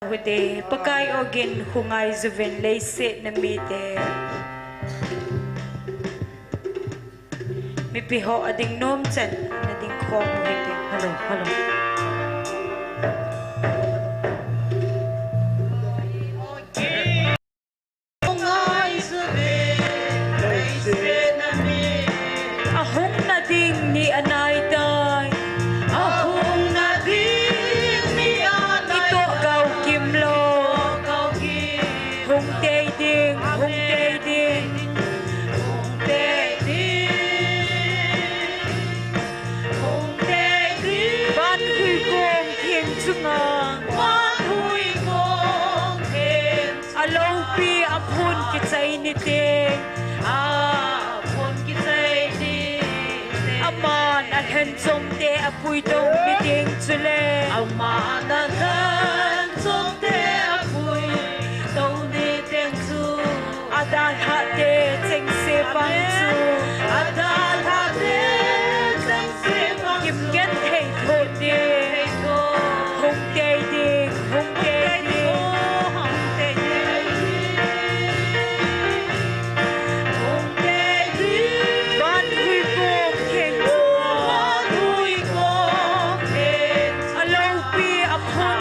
Hude, pagkay ogin hungay zuven leyse na mite. Mipiho ading nomtsan na ding kong hite. Hello. Ahong na ding ni anay day. Ahong na ding ni anay. Ito gaw kimlo. Hong day ding. Ban huy gong thiên chung ang. Alaw pi apun kitsay ni ding. Aman alhan som te apuy dong ni ding chule. Aman alhan som te apuy dong ni ding chu. Adal hate cheng se pang chu. Adal hate cheng se pang chu. Kim gen thei tho ding. Hong day ding. Ban huy gong thiên chung. Alaw pi apun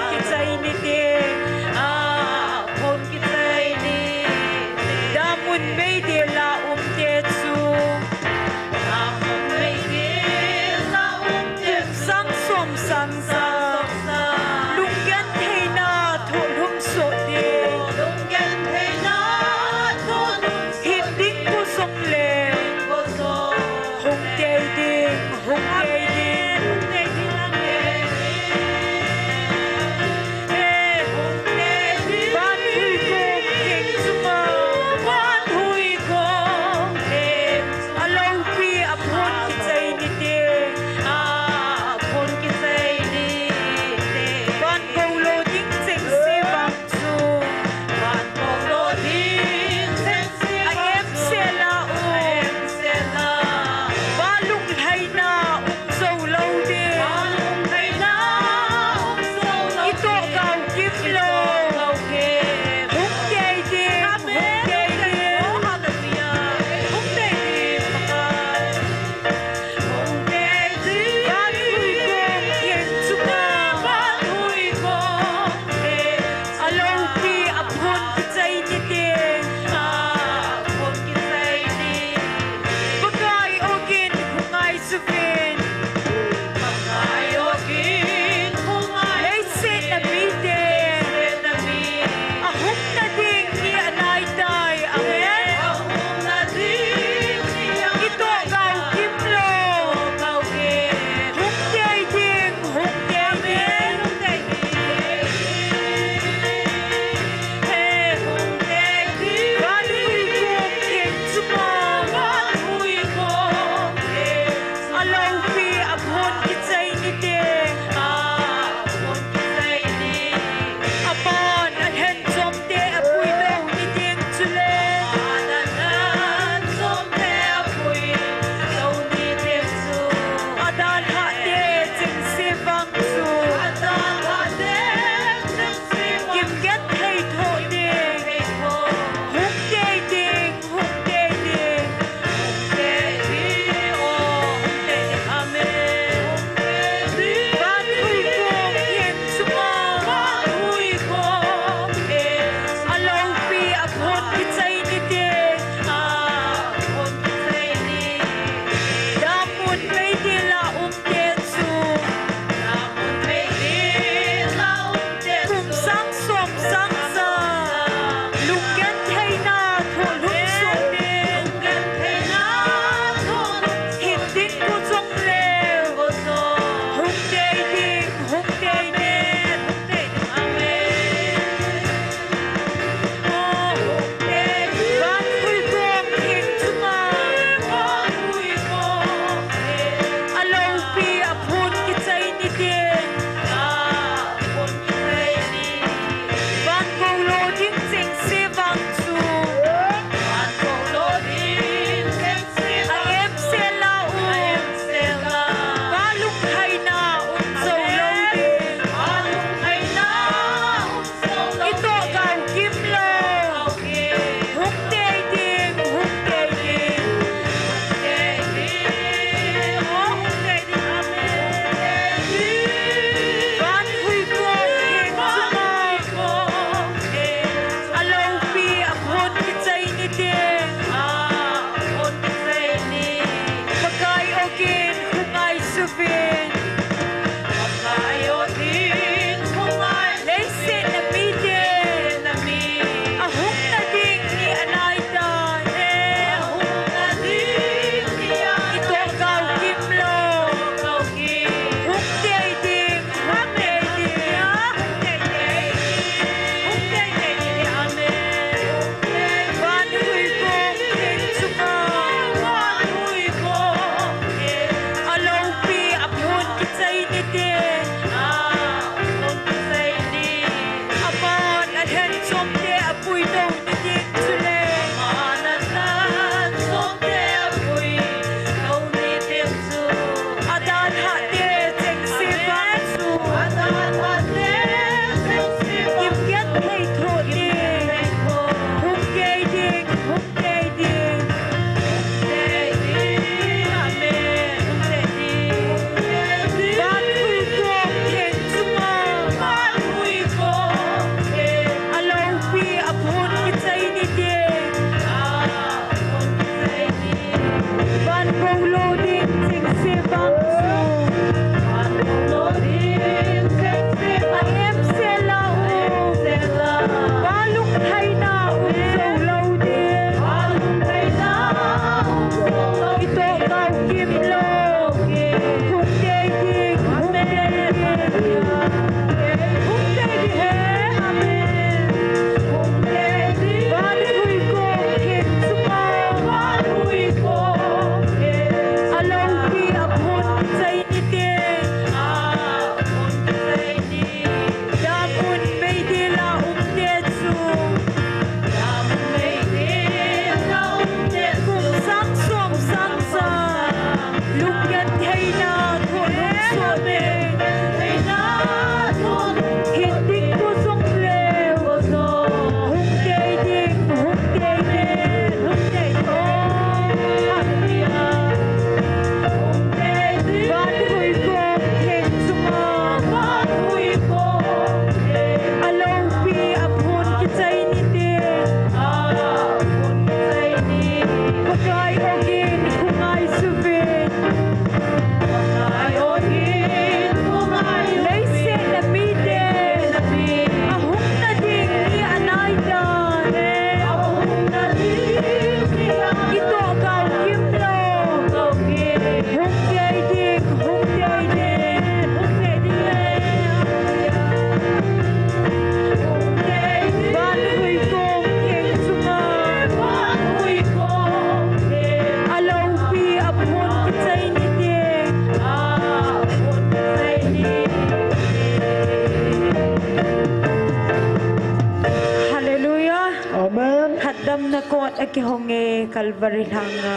Sakot aki honge kalbarihanga.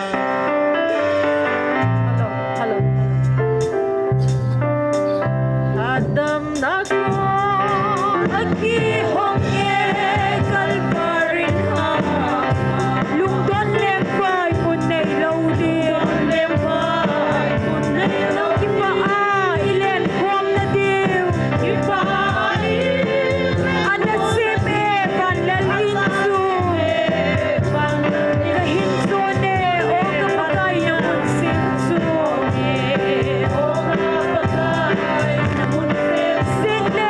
Hello. Adam nakon Aki honge kalbarihanga. Lungdon lempay punay lawdin. lempay punay law Ipaa ilen kwam na diw. ipay Anasime panlalinso. Kahinsone o kapagay na munsinso. Sinle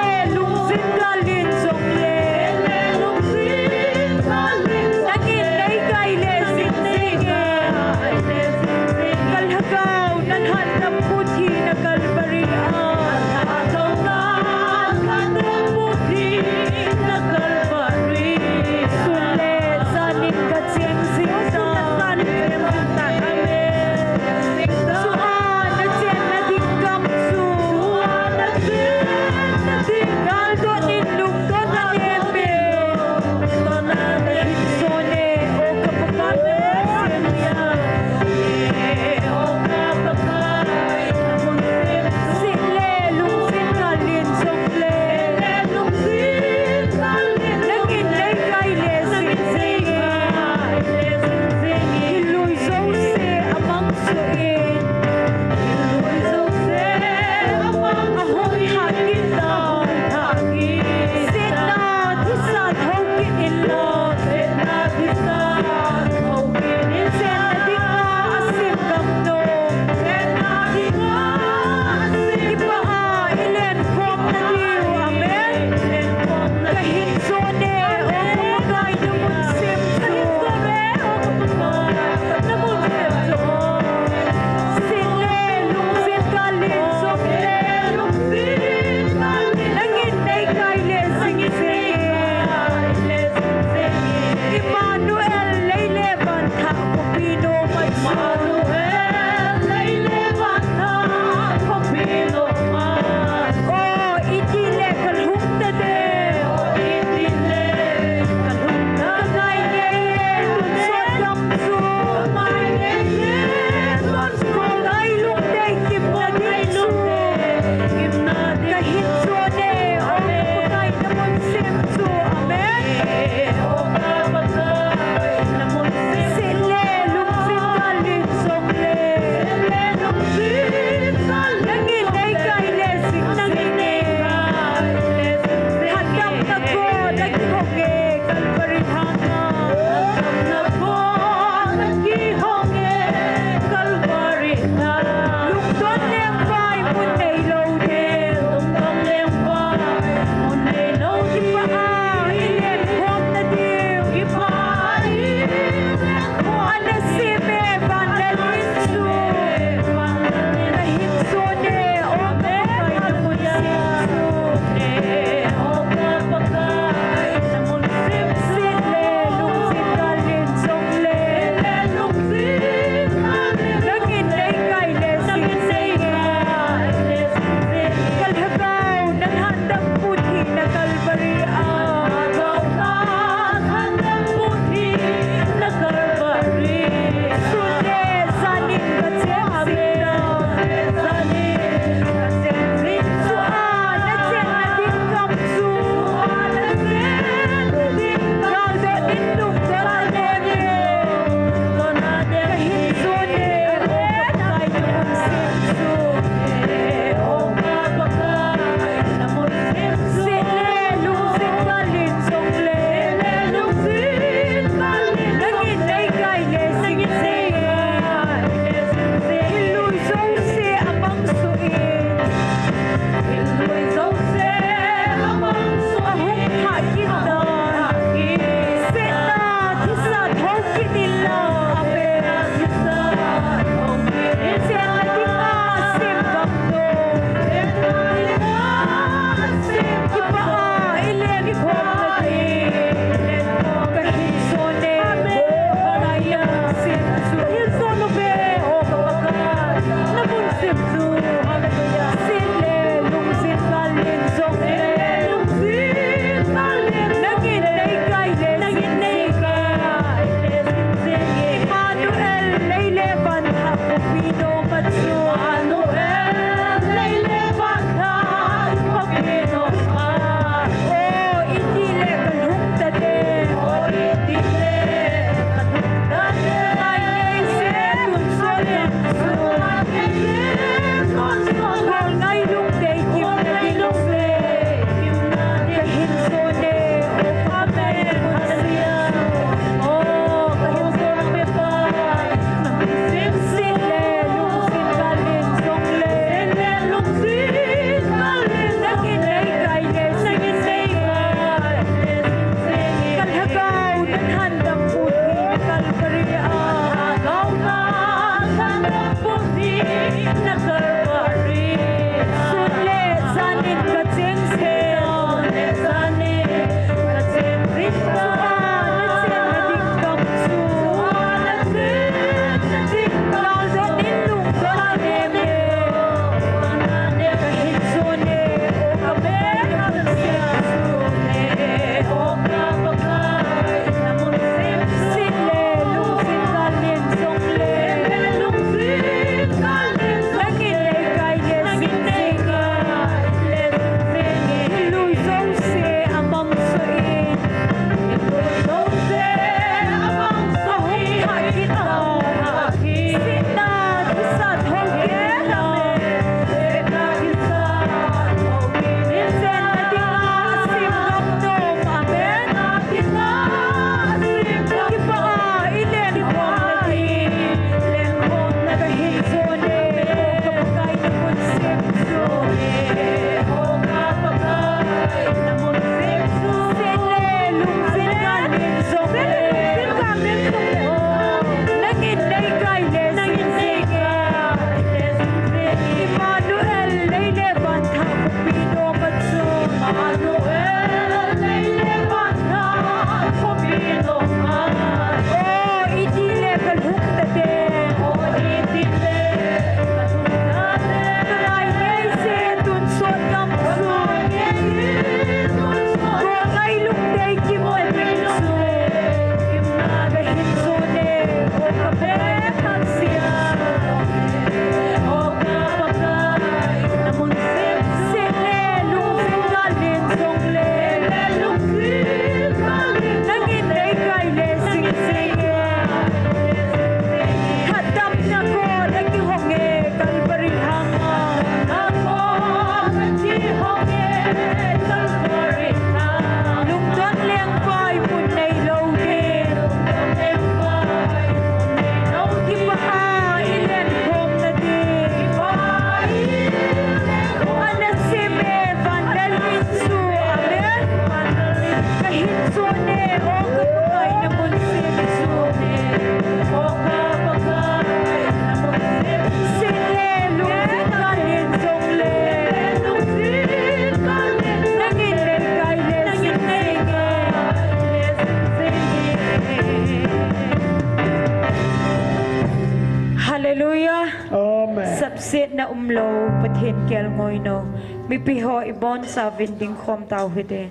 Hallelujah. Amen. Sapsit na umlo pathin kel ngoy no. Mi piho ibon sa vinding khom tau hide.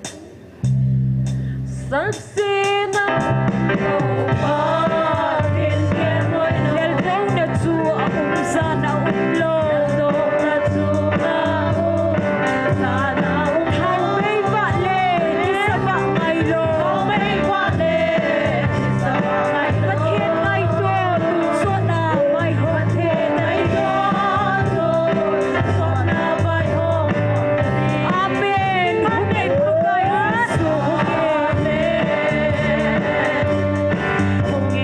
Sapsit na umlo pathin kel ngoy no. Del dong na tu umza na umlo. Na tu na na na umlo. May vale di sa ba ngay lo. May vale di sa ba ngay lo. Pathin ngay to so na may pathin ngay to so na may ho. Amen. Hungay pagay so hungay. Hungay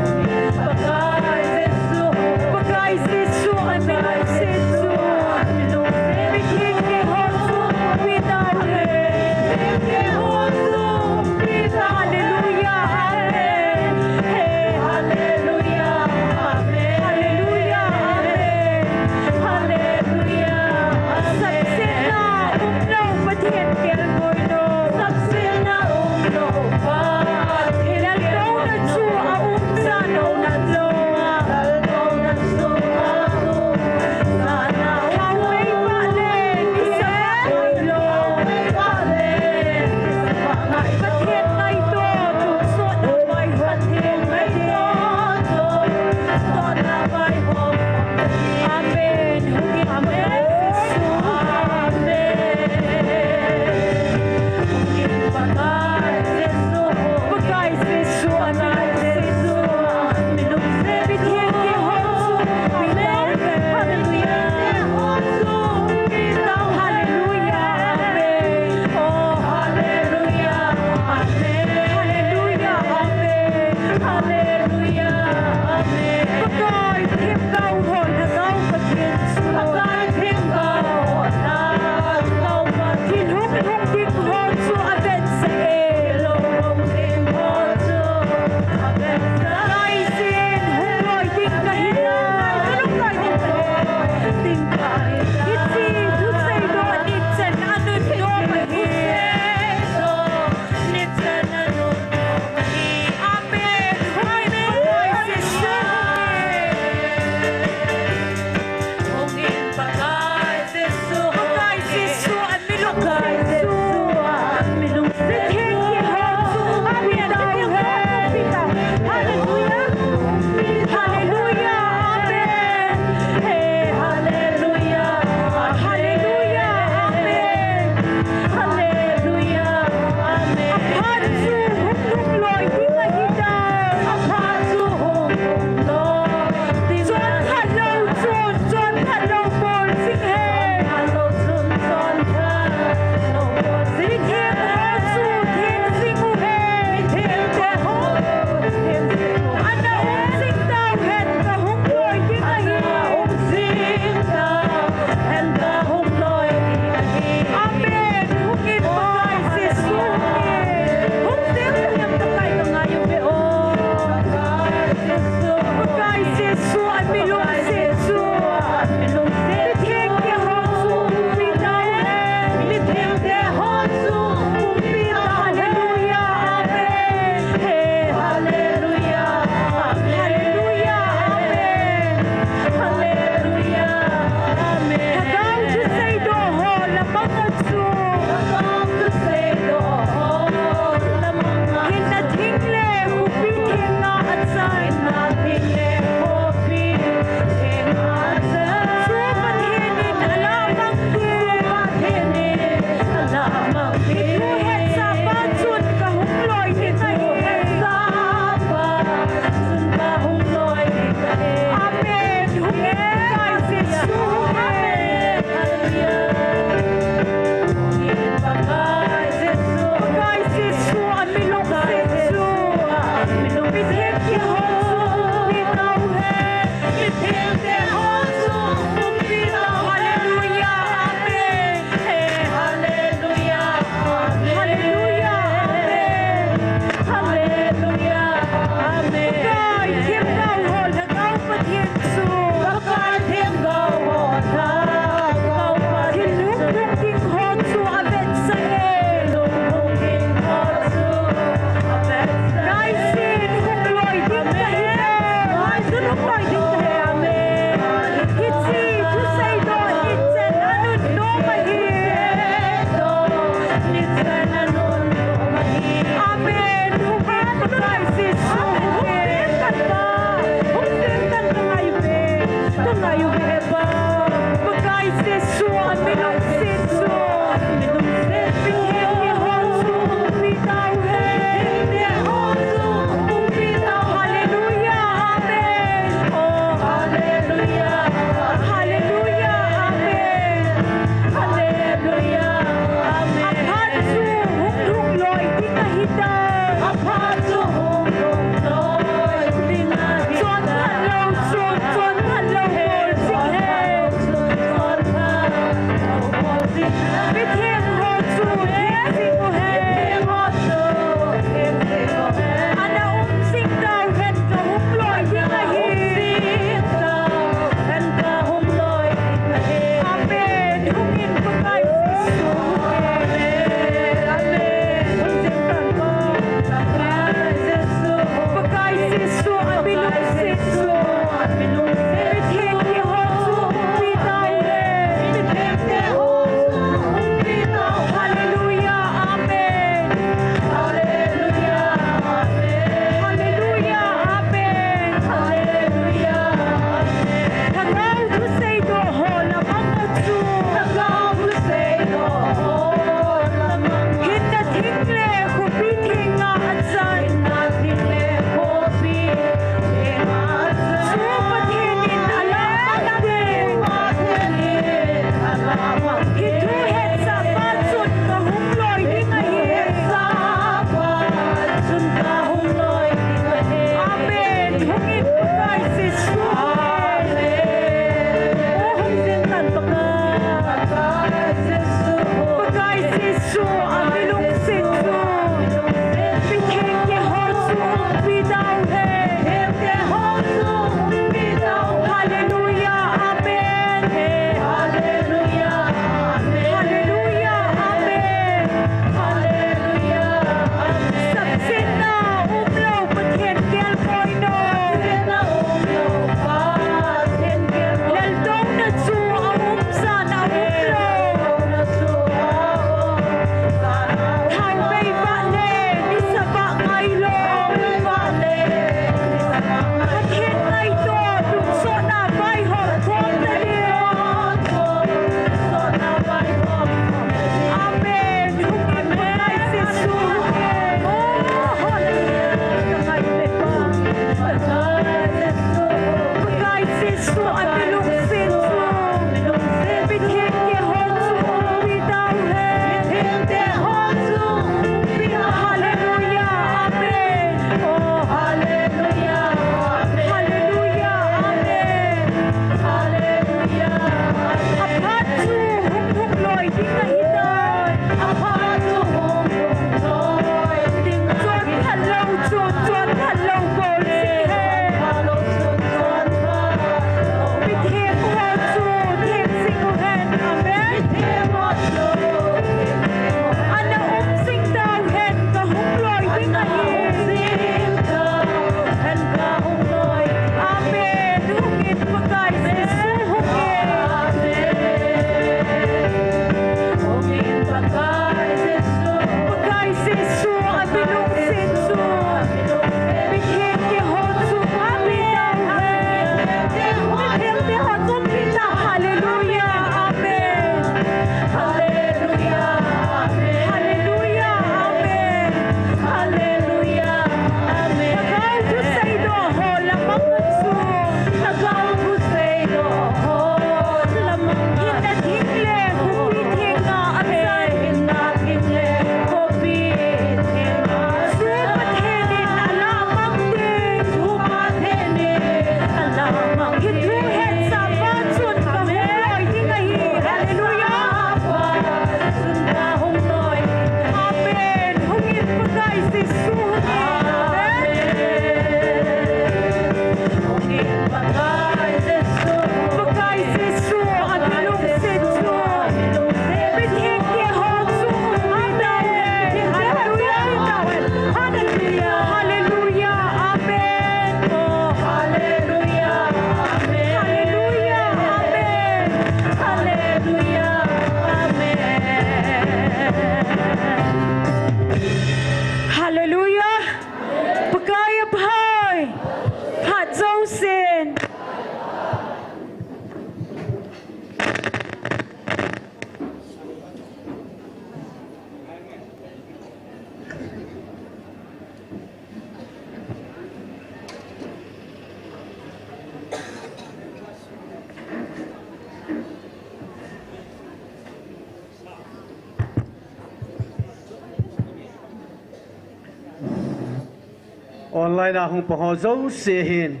online na hung pahozo sehin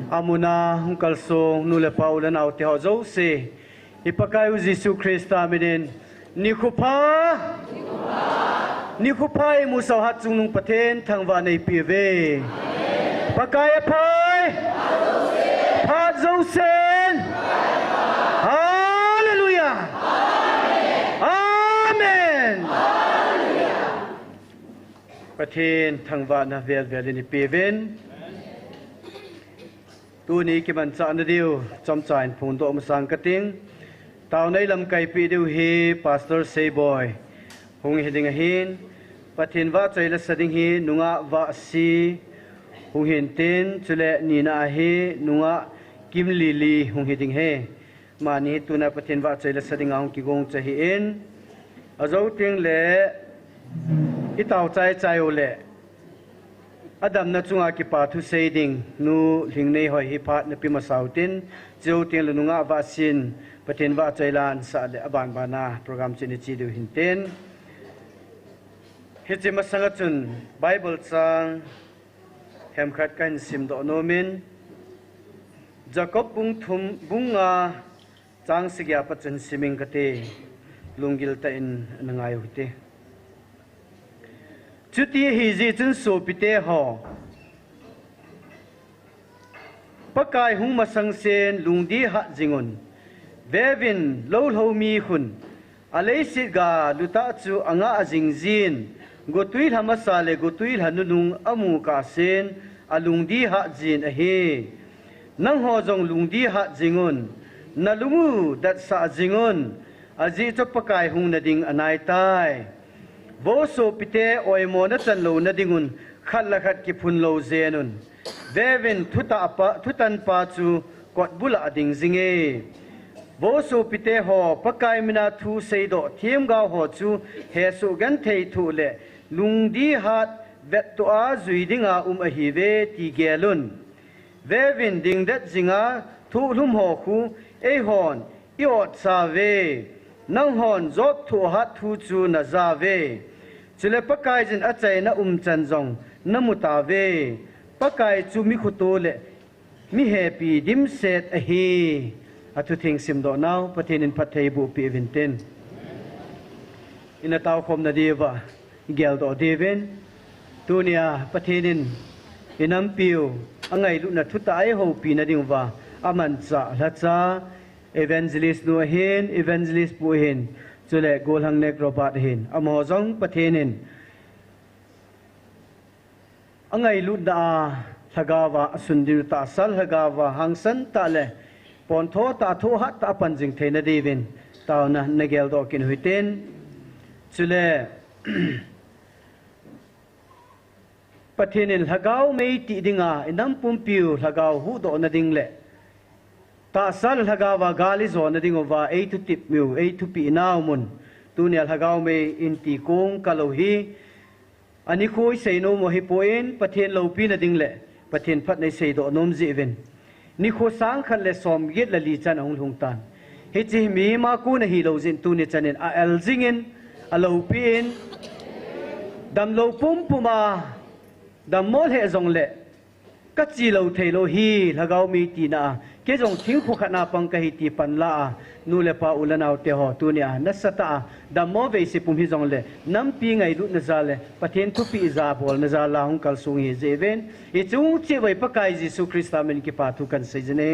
amuna hung kalsong nule paulan au te hozo se ipakai u Jesu Krista midin nikhupa mu sauhat chung paten thangwa nei pive pakai pai pa zo sen hallelujah amen ประเทศทางวานาเวลนิเปเวนตัวนี้กิมันจานเดียวจอมจานพูนโตมสังกติงตาวในลำไก่ปีเดียวเฮพาสเตอร์เซบอยหงเฮดิงหินประเทศว่าใจละสดิงเฮนุงะวาซีหงเห็นเต้นจุเลนีนาเฮนุงะกิมลิลีหงเฮดิงเฮมานี้ตัวนั้นประเทศว่าใจละสดิงเอากิกงจะเห็นอาเจ้าเตียงเล่อิตาวใจโอเล่อดัมนัจุงอากิปาทุเซดิงนูหิงในหอยฮิพาในปีมาสาวตินเจ้าเตียงลุงอาบาสินประเทศว่าใจลานสะเลอบานบานาโปรแกรมจินิจิดูหินเต้นเฮจิมาสังกัจุนไบเบิลซังแฮมขัดกันซิมโดโนมินจากบบุงทุมบุงอาจางสิกยาปัจจุนซิมิงกเตลุงกิลตาอินนงายหุเตจุดที่ฮิจิจุนสูปิเตหอปะกายหุงมาสังเซนลุงดีหะจิงุนเววินโลโลมีขุนอเลสิกาลุตาจูอ่างอาจิงจินกุตุยลหามาสาเลกุตุยลหานุนุงอมูกาเซนอลุงดีหะจินเฮนังหอจงลุงดีหะจิงุนนาลุงูดัดสะจิงุนอาจิจปะกายหุงนาดิงอนายตายโวโซปิเตออยโมนัจันโลนดิงุนขัดละขัดกิพุนโลเซนุนเววินทุตันปาจูกอดบุลอดิงซิงเอโวโซปิเตหอปะกายมินาทูเซโดเทียมกาวหอจูเฮสุกันเททูเลลุงดีฮัดเวตตัวจุยดิงอาอหิเวตีเกลุนเววินดิงเด็ดจิงอาทุลุมหอคูเอฮอนอิอดซาเวนังหอนจบทูฮัดทูจูนาซาเวจุเลปะกายจินอาใจนะจันจงนมุตาเวปะกายจูมิขุโตเลมิเฮปีดิมเซตอฮีอทุทิงซิมโดนาวปะเทนินพัทเทบุปีวินเตนอินาตาวคมนาดีวะเกลโดเดเวนตัวเนียปะเทนินอินัมปิวอังไงลุนัทุตาไอโฮปีนาดิงวะอามันจะละจ้าevangelist no hin evangelist pu hin chule gol hang nek robat hin amo jong pathenin angai lu da thagawa asundir ta sal hagawa hangsan ta le pon tho ta tho hat ta panjing theina devin tauna negel do kin huiten chule pathenin hagaw mei ti dinga inam pumpiu hagaw hu do na ding le ta sal hagawa gali zo na dingova a to tip miu a to pi naw mun tunyal hagaw me inti kong kalohi ani khoi seino mo hi poin pathen lopi na dingle pathen phat nei sei do nom ji ven ni kho sang khan le som yet la li chan ong lung tan he chi mi ma ku na hi lo jin tu ni chanen a el jingin a lopi in dam lo pum puma dam mol he zong le ka chi lo thei lo hi hagaw mi ti na ke jong thing khu khana pang ka hi ti pan la nu le pa ulanaw te ho tu nia nasata da mo ve si pum hi jong le nam pi ngai lu na za le pathen thu pi za bol na za la hung kal sung hi jeven I chung chi vai pa kai Jesu Krista men ki pa thu kan se jene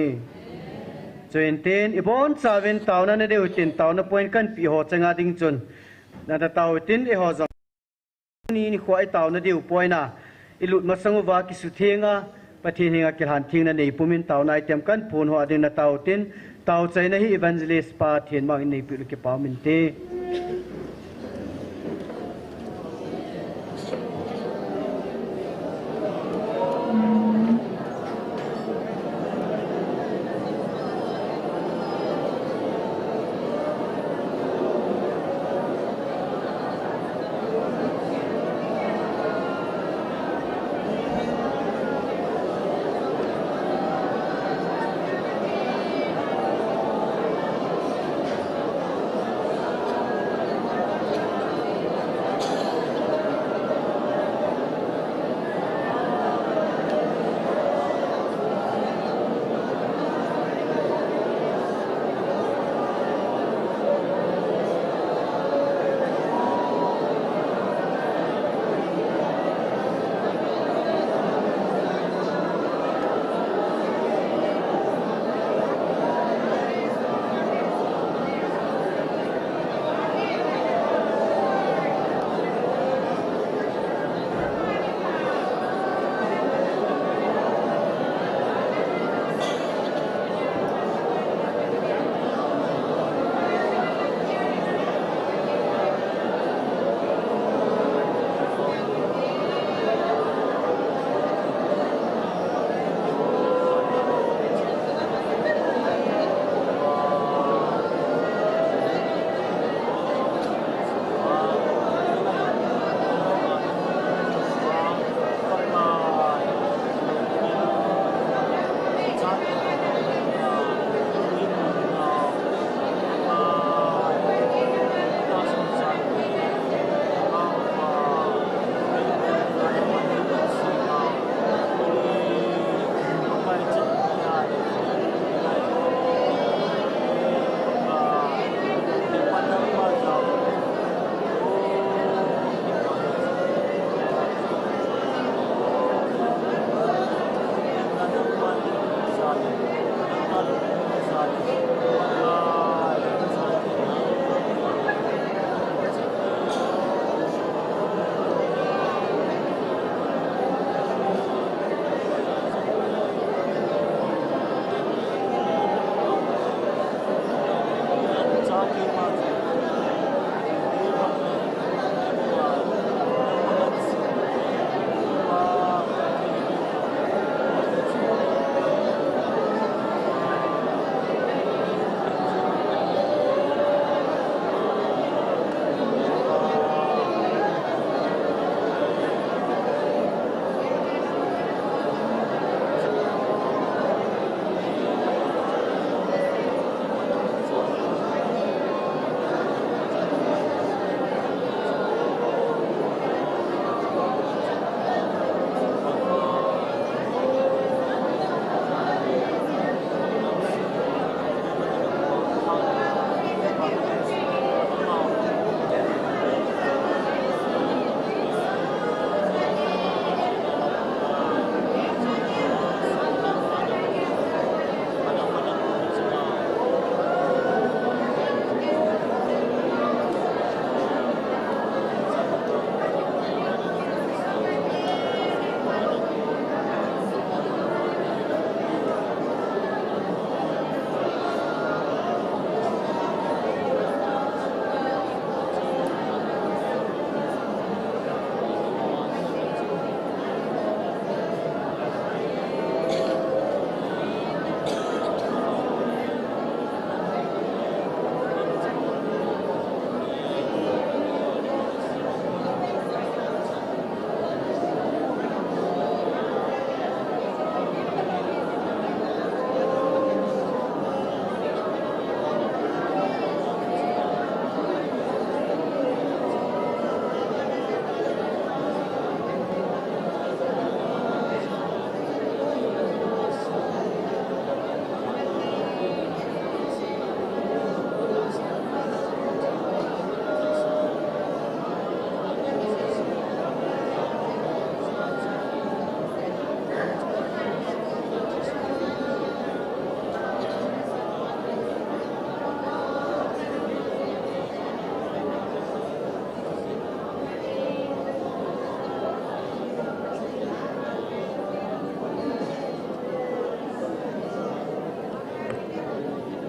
jointen ibon chaven taw na ne de utin taw na point kan pi ho changa ding chun na ta taw tin e ho jong ni khwai taw na de poina ilut masangu wa ki su thenga pathin hinga kilhan thing na nei pumin taw nai tem kan phun ho ading na taw tin taw chai na hi evangelist pa thin ma nei pi ki pa min te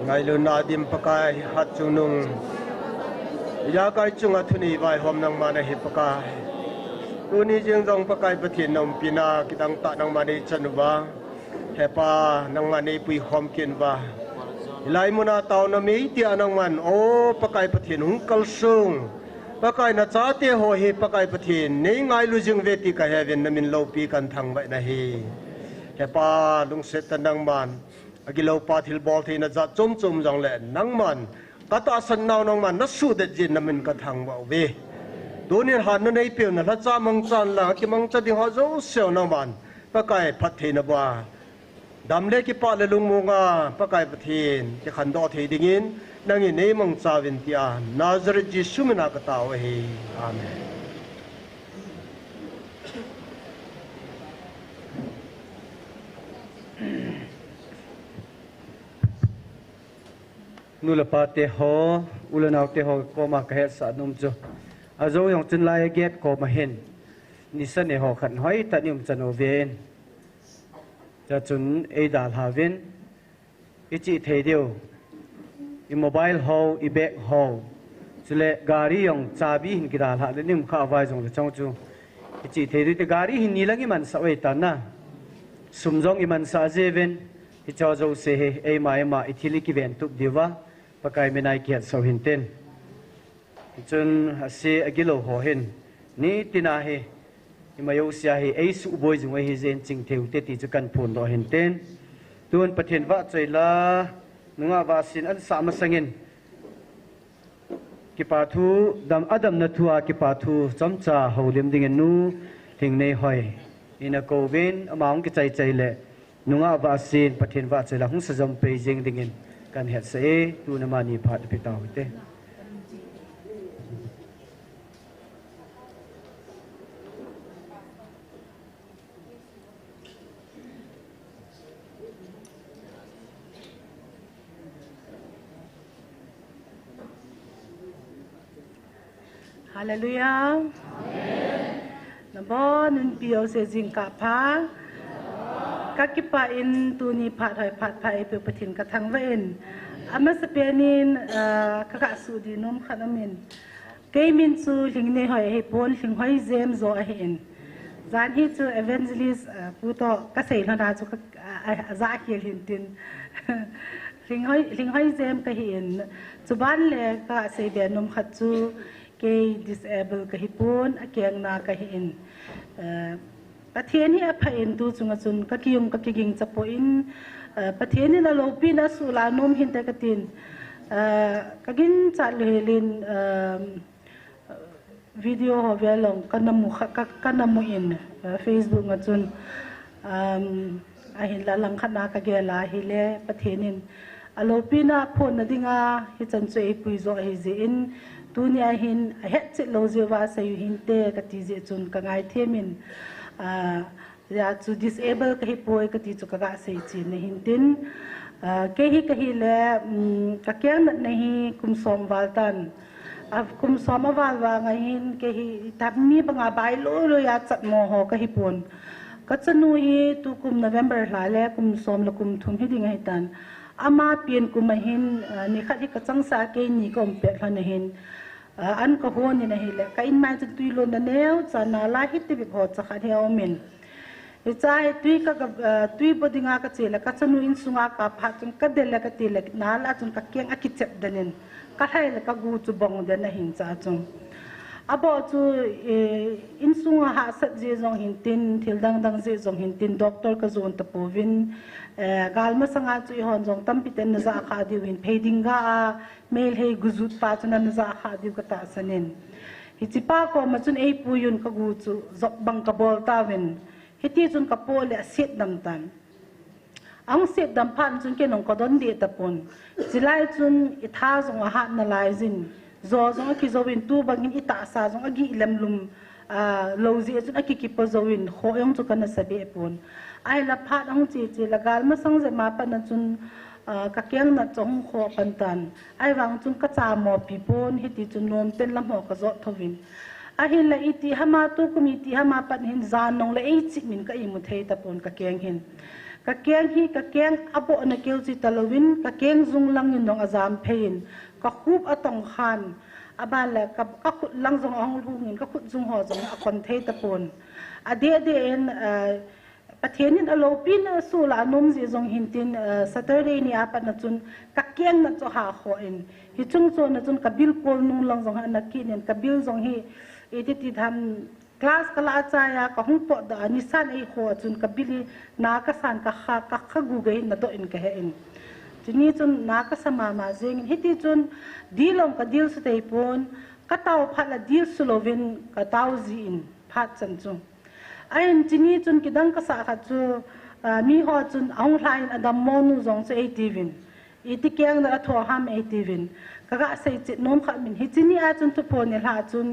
ngai lu na dim pakai hat chunung ya kai chunga thuni vai hom nang ma na hi pakai tu ni jing jong pakai pathin nom pina kitang ta nang ma ni chanwa hepa nang ma ni pui hom kin ba lai muna taw na mi ti anang man o pakai pathin hung kal sung pakai na cha te ho hi pakai pathin nei ngai lu jing ve ti ka heaven na min lo pi kan thang bai na hi hepa lung set nang man agilo pa thil bol the na za chom chom jang le nang man kata san naw nang man na su de jin na min ka thang ba ve donin han na nei pe na la cha mang chan la ki mang cha ding ho zo seo nang man pakai phat the na ba dam le ki pa le lung mo nga pakai pathin ki khan do the dingin nang nei mang cha win ti a nazareth jisu mina ka taw he amen nula pa te ho ulanaw te ho ko ma ka het sa num chu azo yong chun lai get ko ma hen ni san e ho khan hoi ta nim chan o ven cha chun e dal ha ven i chi the deu i mobile ho i bag ho chule gari yong chabi hin ki dal ha le nim kha wai jong le chong chu i chi the ri te gari hin ni langi man sa wei ta na sum jong i man sa je ven i chaw zo se he e ma i thili ki ven tup diwa pakai menai kiat so hinten chun ase agilo ho hin ni tina he imayo sia he ei su boy jung he zen ching theu te ti chu kan phun do hinten tun pathen wa chaila nunga wa sin an sa ma sangin ki pa thu dam adam na thua ki pa thu chamcha holim ding nu thing nei hoi ina ko ven amang ki chai chai le nunga wa sin pathen wa chaila hung sa jam pe jing dingin kan het se tu na mani phat pi taw te Hallelujah. Amen. Nabo nun pio se jing ka pha kakipa in tu ni phat hoi phat phai pe pathin ka thang wen amas penin kaka su di nom khanamin kemin chu lingne hoi he pon ling hoi jem zo a hen zan hi chu evangelist puto ka sei hna chu za khil hin tin ling hoi jem ka hin chuban le ka sei be nom khat chu ke disable ka hi pon akyang na ka hin pathian hi aphain tu chunga chun ka kiyum ka kiging chapo in pathian ni la lopi na sula nom hin ta katin kagin chalhelin video ho velong kanamu in Facebook nga chun ahin la lang khana ka gela hile pathianin alopi na phone na dinga hi chan chei pui zo hi je in tunia hin het che lo je wa sa yu hin te ka ti je chun ka ngai themin ya chu disable ka hi poi ka ti chu ka ga sei chi ne hin tin ke hi le ka kyang na hi kum som waltan kum som wal wa nga hin ke hi tammi banga bai lo ya chat mo ho ka hi pon ka chanu hi tu kum November la le kum som la kum thum hi ding hi tan ama pien kum hin ni khat hi ka changsa ke ni kom pe hlan hin an ka hon ni na hi le ka in mai chu tuilo na neu chana la hi ti bi ho cha kha heu min chai tui ka tui bodinga ka chela ka chanu in sunga ka pha chung ka dela ka tile na la chung ka kyang a ki chep danin ka hai la ka gu chu bong de na hin cha chung abo chu in sunga ha sat je jong hin tin thil dang je jong hin tin doctor ka zon ta povin galma sanga chu hon jong tam piten na za kha di win phedinga mail he guzut pa chuna na za kha di ka ta sanin hi chipa ko ma chun ei pu yun ka gu chu zok bang ka bol ta win hiti chun ka pole set dam tan ang set dam phan chun ke nong ko don de ta pon silai chun I tha jong ha na lai jin zo jong ki zo win tu bangin ita sa jong agi lemlum lo ji chun aki ki po zo win kho yong chu kana sabe pon ai la phat ang chi la gal ma sang je ma pa na chun ka kyang na chong kho pan tan ai wang chun ka cha mo pi pon hiti chun nom ten lam ho ka zo thovin ahin la iti hama tu committee hama pan hin zan nong la ei chi min ka imu thei ta pon ka keng hin กะเกียงฮีกะเกียงอโบนะเกลจิตะลวินกะเกียงซุงลังยินนองอาซามเพนกะคูบอะตองคันอบานละกะขุดลังซงอองลูงินกะขุดซุงหอซงอะคอนเทตะปนอะเดเดเอ็นประเทศนี้อโลปินสูลานมสิจงหินตินSaturdayนี่อาปนะจุนกะเกียงนะจะหาขอเอ็นฮิจุงโซนะจุนกะบิลโกลนุงลังซงหานักกินเอ็นกะบิลซงฮีเอติติทันคลาสกะลาจายากะฮงปอดานิสันไอขอจุนกะบิลินากะสันกะขะกูเกนะโตเอ็นกะเฮเอ็นทีนี้จุนนากะสมามาเซงฮิติจุนดีลงกะดีลสเตปอนกะตาวพัดละดีลสโลเวนกะตาวจีอินพัดจันจุไอ้ทีนี้จนกิดังก็สักจูมีหัวจนเอาไลน์อดัมมอนูจงเซอทีวินอีที่เกี่ยงนั่นทั่วห้ามอทีวินก็กะใส่จิตน้อมขัดมินฮิจินี่อาจุนทุพนิลาจุน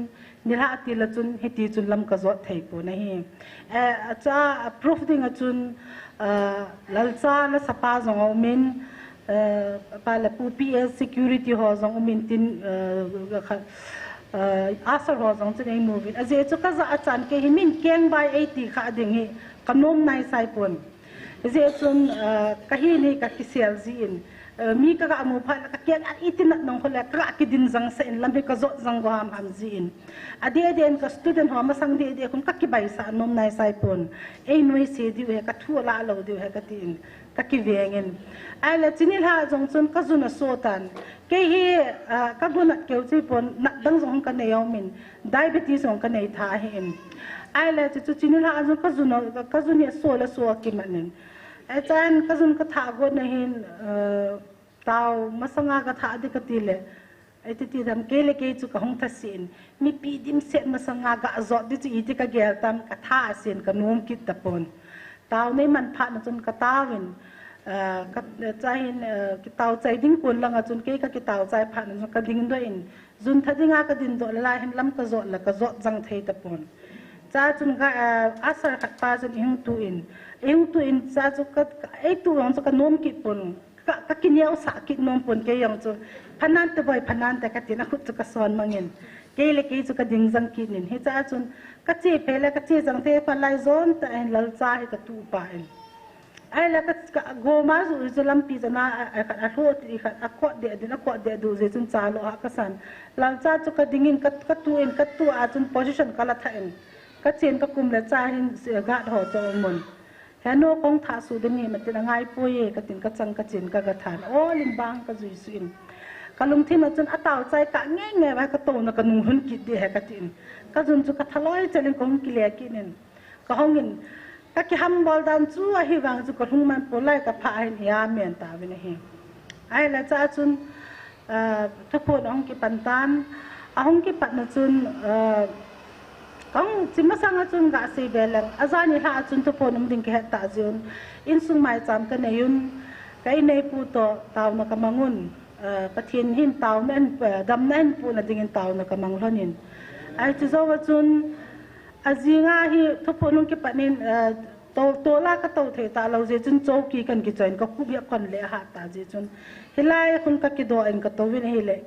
นิลาติละจุนฮิติจุนลำกระจดไทยปูนะฮีจ้าพรูฟดิ้งจุนลัลซาและสปาจงเอามินปาละปูพีเอส security หัวจงเอามินตินอาสรอจงจะได้มูวินอาเจจุกะจะอาจารย์เกหิมินเกียงใบ80ขาดิ่งฮีขนมในไซปนอาเจจุนกะฮีนี่กะกิเซียลจีนมีกะกะมูพันกะเกียงอันอิตินัดนองคนละกะกิดินจังเซนลำเบกะโซจังกามฮัมจีนอดีเดนกะสตูเดนต์หัวมาสังเดคุณกะกิใบสานมในไซปนเอ้หน่วยเสดิวเฮกะทั่วละเราดิวเฮกะตินกะกิเวงเงินไอ้ละจินิลาจงจุนกะจุนโซตันเกฮีกะกุนัดเกลจิปนนัดดังจงกันในยอมินไดเบติสงกันในทาเฮนไอ้ละจุจินิลาจงกะจุนเนี่ยโซละโซกิมันนึงอาจารย์กะจุนกะทากดในเฮนตาวมาสังกะทาดิกะติเลไอ้ที่ทำเกลเกจุกะหงทัศน์มีปีดิมเสมาสังกะอจอดดิจิอิติกะเกลตามกะทาเสียนกะนุมกิตตะปนตาวในมันพะนะจนกะตาวินกะใจกะตาวใจดิ้งปนลังจนเกกะกะตาวใจพะนะกะดิ้งด้วยอินจุนทะดิงากะดินดอละลายเห็นลำกะจอดละกะจอดจังไทตะปนจ้าจุนกะอาสาขัดปาจนอิงตุอินจ้าจุกะไอตุของจุกะนุมกิตปนกะกินยาอุสากินนมปนเกยังจุพนันตะบ่อยพนันแต่กะตินะคุจุกะสอนมังเงินเกเลเกจุกะดิ่งจังกินนินเฮจ้าจุนกะเจเพละกะเจจังเทปะไลซอนตะเอ็นลัลซาฮิกะตูปาเอ็นไอ้ละกะโกมาซุจุลัมปีจนะอะโทติกะอะกอเดดินะกอเดดูเจจุนจาโลอะกะสันลัลซาจุกะดิ่งกะตูเอ็นกะตูอาจุนโพซิชั่นกะละทะเอ็นกะเจนกะกุมละจาหินเสกะหอจอมนแฮโนคงทาสูดนี่มันจะง่ายป่วยกะตินกะจังกะจินกะกะทานโอ้ลิมบางกะจุยซุนกะลุงที่มาจนอะตาวใจกะแง่ๆไว้กะโตนะกะนุหุนกิดดิแฮกะตินกะจุนจุกะทะลอยจะลิงคงกิเลกินกะฮองเงินกะกิฮัมบอลดันจูอะฮิวังจุกะหุงมันปลายกะพะหินยาเมียนตาวินะเฮไอ้ละจ้าจุนทุกคนองกิปันตันอะฮงกิปันนะจุนkang simasanga chun ga se belang azani ha chun to ponum ding ke ta jun in sung mai cham ka neyun kai nei pu to taw na kamangun pathin hin taw nen dam nen pu na ding taw na kamang lonin ai chu zo chun azinga hi to ponum ke panin to la ka to the ta lo je chun chou ki kan ki join ka ku bi kon le ha ta je chun hilai khun ka ki do en ka to win hi le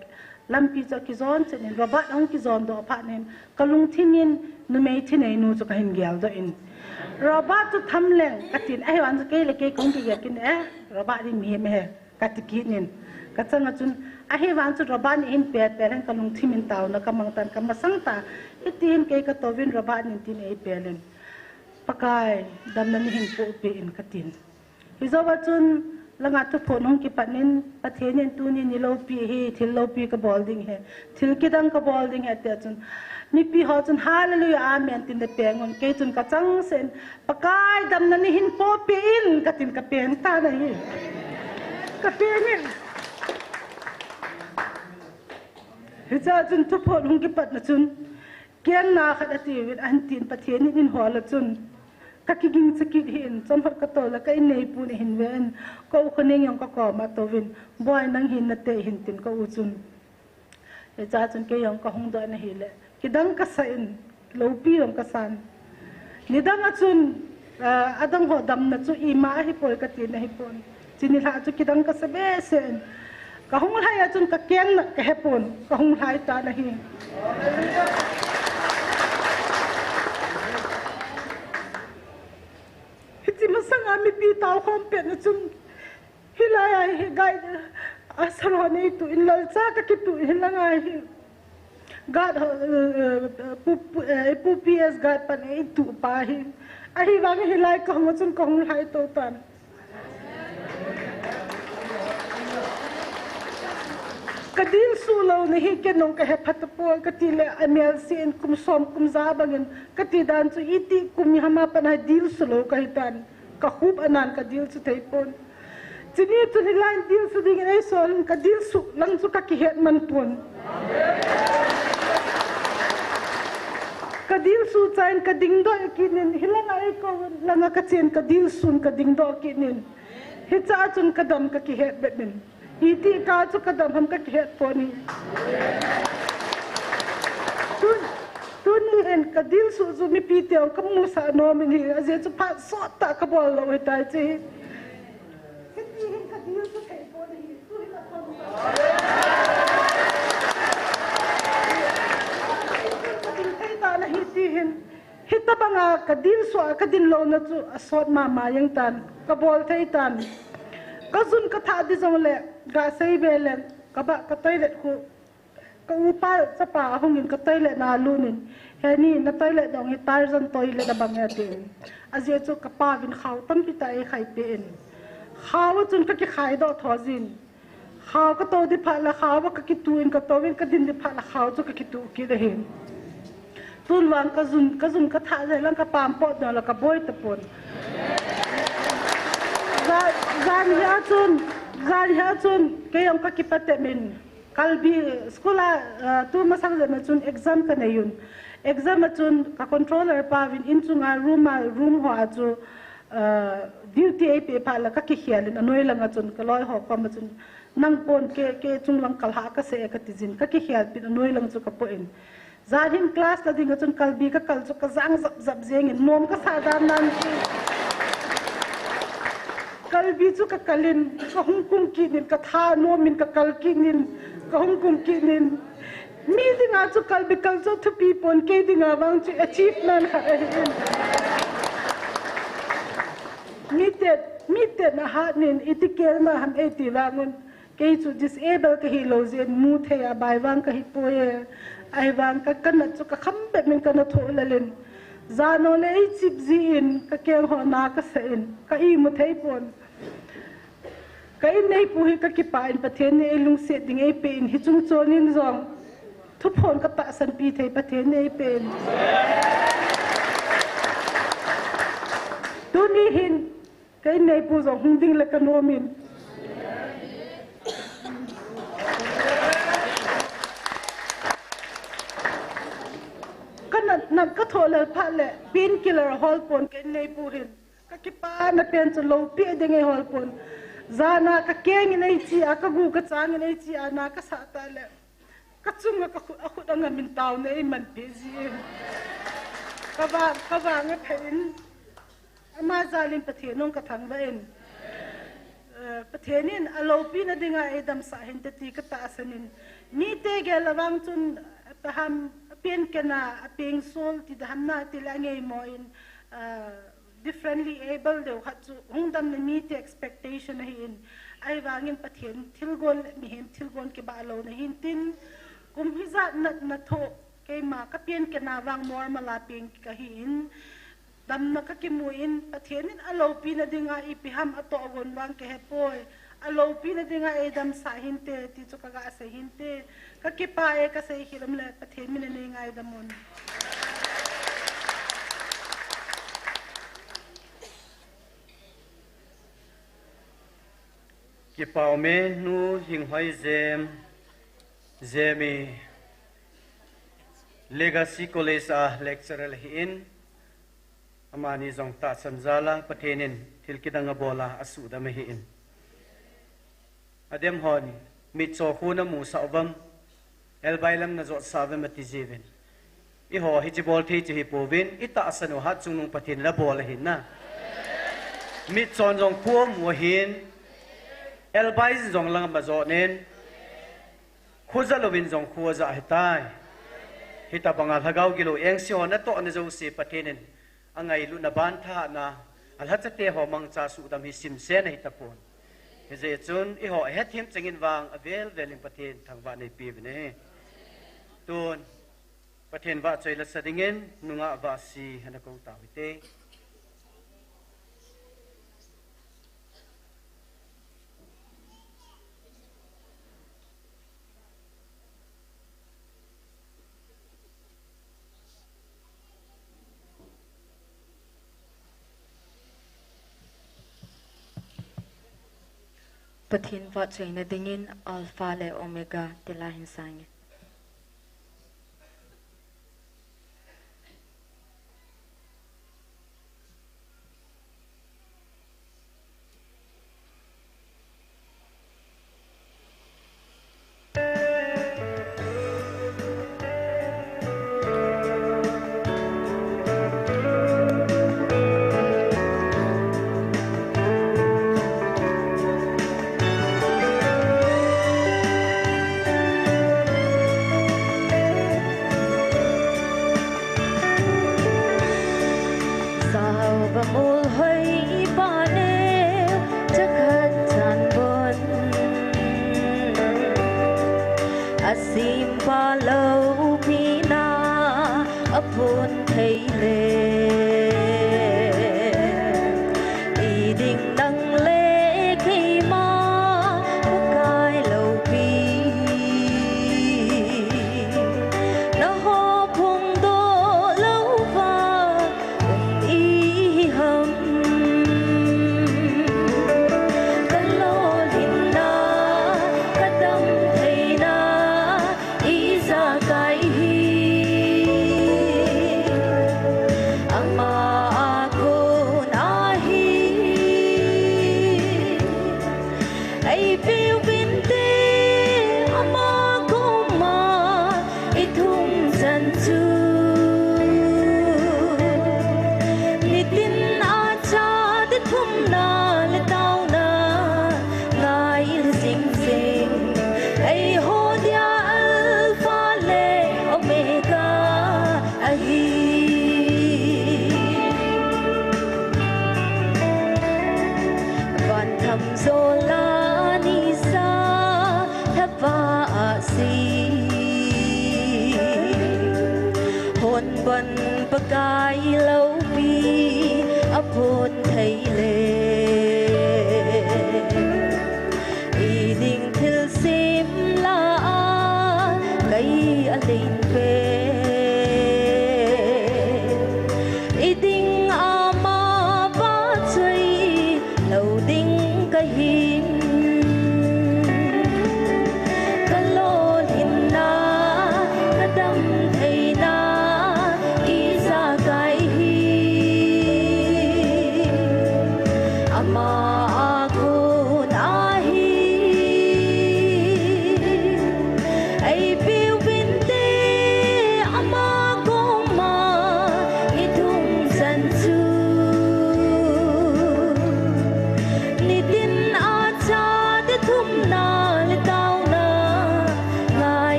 lampi cho ki zon chen in robot ong ki zon do pha nen kalung thinin nu mei thinei nu chu ka hin gyal do in robot tu thamleng katin ai wan ke le ke kong ki yakin robot ri mi me ka ti ki nin ka changa chun a he wan chu robot ni in pe pe len kalung thimin taw na kamang tan ka masang ta itin ke ka to win robot nin tin ei pe len pakai dam na ni hin po pe in katin hi zo ba chun langa tu phonong ki panin pathenin tu ni lo pi hi thil lo pi ka bolding he thil ki dang ka bolding he te chun mi pi ho chun hallelujah amen tin de pengon ke chun ka chang sen pakai dam na ni hin po pi in ka tin ka pen ta na hi ka penin hi cha chun tu phonong ki pat na chun kian na khat ati wit an tin pathenin in ho la chun kakiging sakit hin chon hot ka to la kai nei pu ni hin wen ko khone yong ka ko ma to win boy nang hin na te hin tin ko u chun e cha chun ke yong ka hung do na hi le kidang ka sa in lo pi yong ka san ni dang a chun adang ho dam na chu i ma hi pol ka tin na hi pon chini la chu kidang ka sa be sen ka hung lai a chun ka keng na ka he pon ka hung lai ta na hi Hiti masanga mi pi taw Pau khom pe na chum hilai ai he gai asarone tu in lal cha ka ki tu hilangai hi God pu PS God pan ei tu pa hi a hi wang hilai ka mo chun kong lai to tan kadil sulo na hi kenong ka hepatapol katile amel sin kum som kum zabangin katidan chu iti kum hama panai dil sulo kahitan ka khub anan ka dil chu teipon chini tu ni line dil su ding ei sol ka dil su lang chu ka ki het man pon ka dil su chain ka ding do kinin hilang ai ko langa ka chen ka dil sun ka ding do kinin hi cha chun ka dam ka ki het bet min iti ka chu ka dam ham ka ki het poni tun en ka dil su zu mi pi teo ka mu sa no min hi aje chu pa so ta ka bol lo hetai chi ka dil su kai poni tu hi la na hitihin hitabanga kadil so kadin lo na chu asot mama yang tan ka bol thai tan ka zun ka tha di jong le ga sei belen ka ba ka toilet khu ka upa sa pa hongin ka toilet na lunin heni na toilet dong hi tarzan toilet da bang atin azye chu ka pa vin khaw tam pi tai khai pen khaw chun ka ki khai do thozin khaw ka to di pha la khaw ka ki tuin ka to win ka din di pha la khaw chu ka ki tu ki da hin tun wang ka zun ka tha zai lang ka pam po do la ka boy ta pon zan ya chun ke yong ka ki pate min kalbi skola tu masang na chun exam ka na yun exam chun ka controller pa vin in chunga room ho chu duty ai pe pa la ka ki hialin anoi langa chun ka loi ho pa ma chun nang pon ke chung lang kal ha ka se ka tijin ka ki hial pin anoi lang chu ka po in zahin class la ding chun kalbi ka kal chu ka zang zap zeng in nom ka sa dan nan chi kalbi chu ka kalin ka hungkum ki nin ka tha no min ka kal ki nin ka hungkum ki nin mi dinga chu kalbi kal chu thu pi pon ke dinga wang chu achievement ha mitet na ha nin itikel ma ham eti wangun ke chu disable ka hi lo zen mu the ya bai wang ka hi poye ai wang ka kan chu ka khambe min ka na tho lalin zano le chip zin ka kel ho na ka sen ka I mu thei pon kai nei pu hi ka ki pa in pathen ne lung se ding ei pe in hi chung chonin zong thu phon ka ta san pi thei pathen nei pen tu ni hin kai nei pu zong hung ding la ka no min na ka thole pha le pin killer hol pon ke nei pu hin ka ki pa na pen chu lo pi ding ei hol pon zana ka keng nei chi aka gu ka chang nei chi ana ka sa ta le ka chung ka khut anga min taw nei man pe ji ka ba nge phein ama zalin pathe nong ka thang ba en pathenin alo pi na dinga edam sa hin te ti ka ta asanin mi te ge lawang chun paham pen kana apeng sol ti dam na ti la ngei mo in differently able de khachu hungdam ne meet expectation hin ai wangin pathen thilgol mi hem thilgon ke ba lo na hin tin kum hiza na tho ke ma ka pen kana wang mor mala peng ka hin dam na ka kimuin pathenin alo pi na dinga ipiham ato agon wang ke hepoy alo pi na dinga edam sa hinte ti chu ka ga sa hinte ka ki pa e ka sai hiram le pathen min ne ngai damon ki pau me nu hing hoi zemi legacy college a lecturer hin amani zong ta sanjala pathenin thilkidanga bola asu da me hin adem hon mi cho khuna mu sawam elbailam na zo save mati jiven I ho hi bol thi chi hi povin ita asanu ha chunung pathin la bol hin na mi chon jong phu mu hin elbai zong lang ba zo nen khuzalovin zong khuza hitai hita bangal hagau gilo engsi hon na to na zo si pathinen angai lu na ban tha na al hat te ho mang cha su dam hi sim se nei tapon he je chun I ho het him chengin wang avel velim pathen thangwa nei pi ne tun pathen wa choi la sadingen nunga wa si hana ko ta wite Pathin va chaina dingin alpha le omega tela hinsang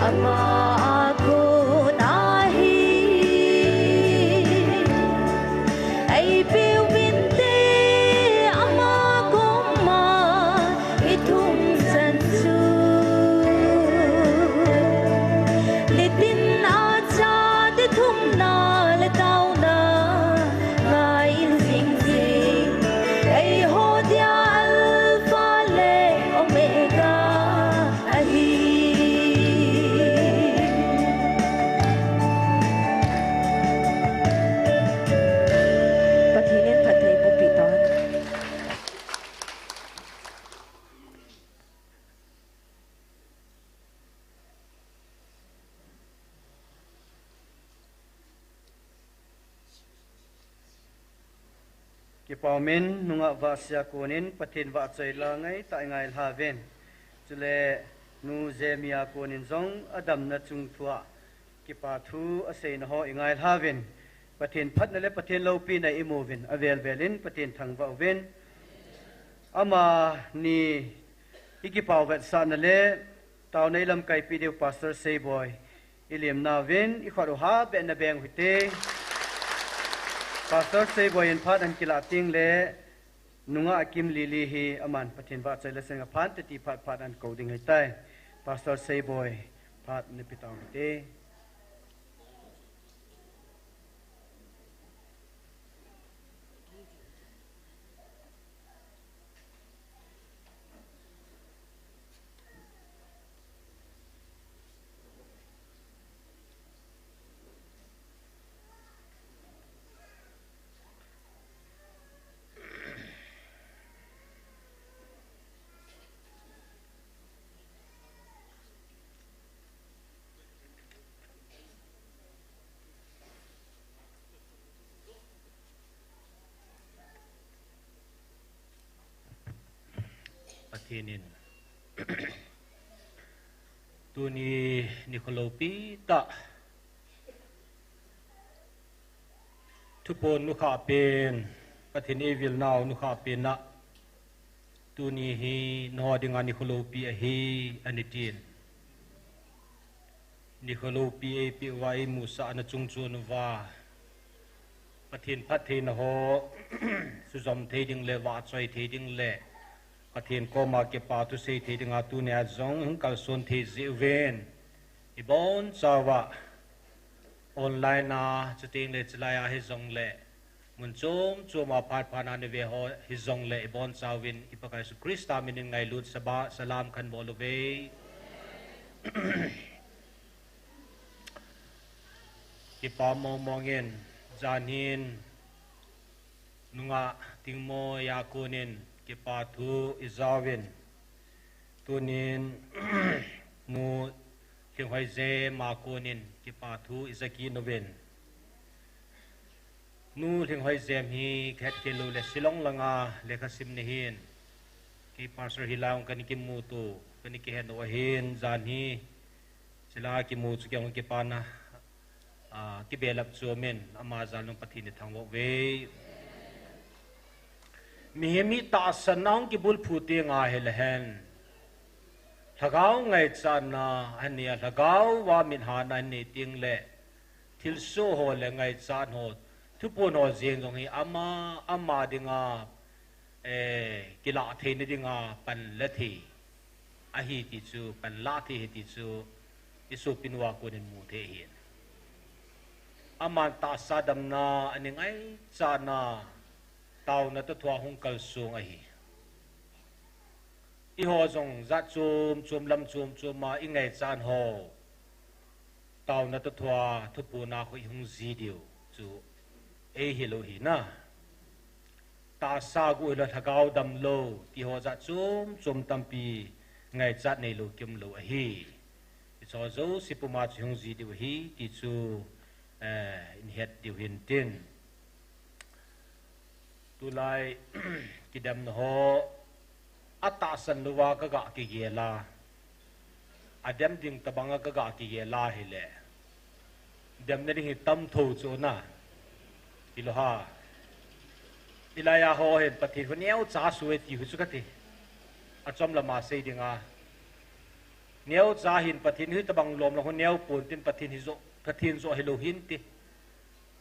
Ama ako nahi ki paumin nunga va sia konin pathin va chei la ngai ta ngai haven chule nu zemia konin zong adam na chung thua ki pa thu ase na ho ingai haven pathin phat na le pathin lo pi na imovin avel velin pathin thang va ven ama ni iki pau vet sa na le taw nei lam kai pi de pastor say boy iliam na ven I kharo ha be na beng hute pastor say boy in phat an kila ting le nunga akim lili hi aman pathin va chai le senga phan te ti phat an coding hai tai pastor say boy phat ne pitang te Tinin tu ni Nicolopi taทุปนนุขาเป็นปะทินเอวิลนาวนุขาเป็นนะtu ni hi no dengan Nicolopi hi anitin Nicolopi pi wai musa na chungchun waปะทินพัดเทนho su zom the ding le wa choi the ding leปะเทนก็มาเก็บปาตุเสเทดิงาตุเนซองหึงกัลซนเทเซเวนอีบอนซาวะออนไลน์นาจะติงเลจลายาฮิซองเลมุนจมมาพาดพานาเนเวฮอฮิซองเลอีบอนซาวินอีปะกายสุคริสตามินไงลุดสบาสลามคันบอลเวอีปามมองเงินจานินนุงะติงโมยากูนินki pathu izawin tunin nu thingwai ze makonin ki pathu izaki noven nu thingwai zem hi khet kelu le silong langa lekhasim ne hin ki pastor hilaung kan ki mutu kan ki hen wa hin zan hi sila ki mu chu kyang ki pana ki belap chuamen ama zalung pathi ni thangwo ve mihemi ta sanang ki bul phuti nga helhen thagau ngai chana ania thagau wa min hana ni ting le thil so ho le ngai chan ho thupo no jeng jong hi ama dinga kila the ni dinga pan la thi a hi ti chu pan la thi ti chu isu pinwa ko nin mu the hin aman ta sadam na ani ngai chana tao na to thua hung kal sung a hi I ho zong za chum lam chum ma I ngai chan ho tao na to thua thupu na khoi hung ji diu chu e hi lo hi na ta sa gu la thagau dam lo ti ho za chum tampi ngai chat nei lo kim lo a hi I cho zo sipuma hung ji diu hi ti chu in het diu hin tin tulai kidam ho atasan luwa ka ga ki gela adem ding tabanga ka ga ki gela hile dem ne ri tam tho chu na iloha ilaya ho hen pathi ho neu cha suwe ti hu chu ka ti achom lama se dinga neu cha hin pathin hi tabang lom la ho neu pun tin pathin hi zo pathin zo hilo hin ti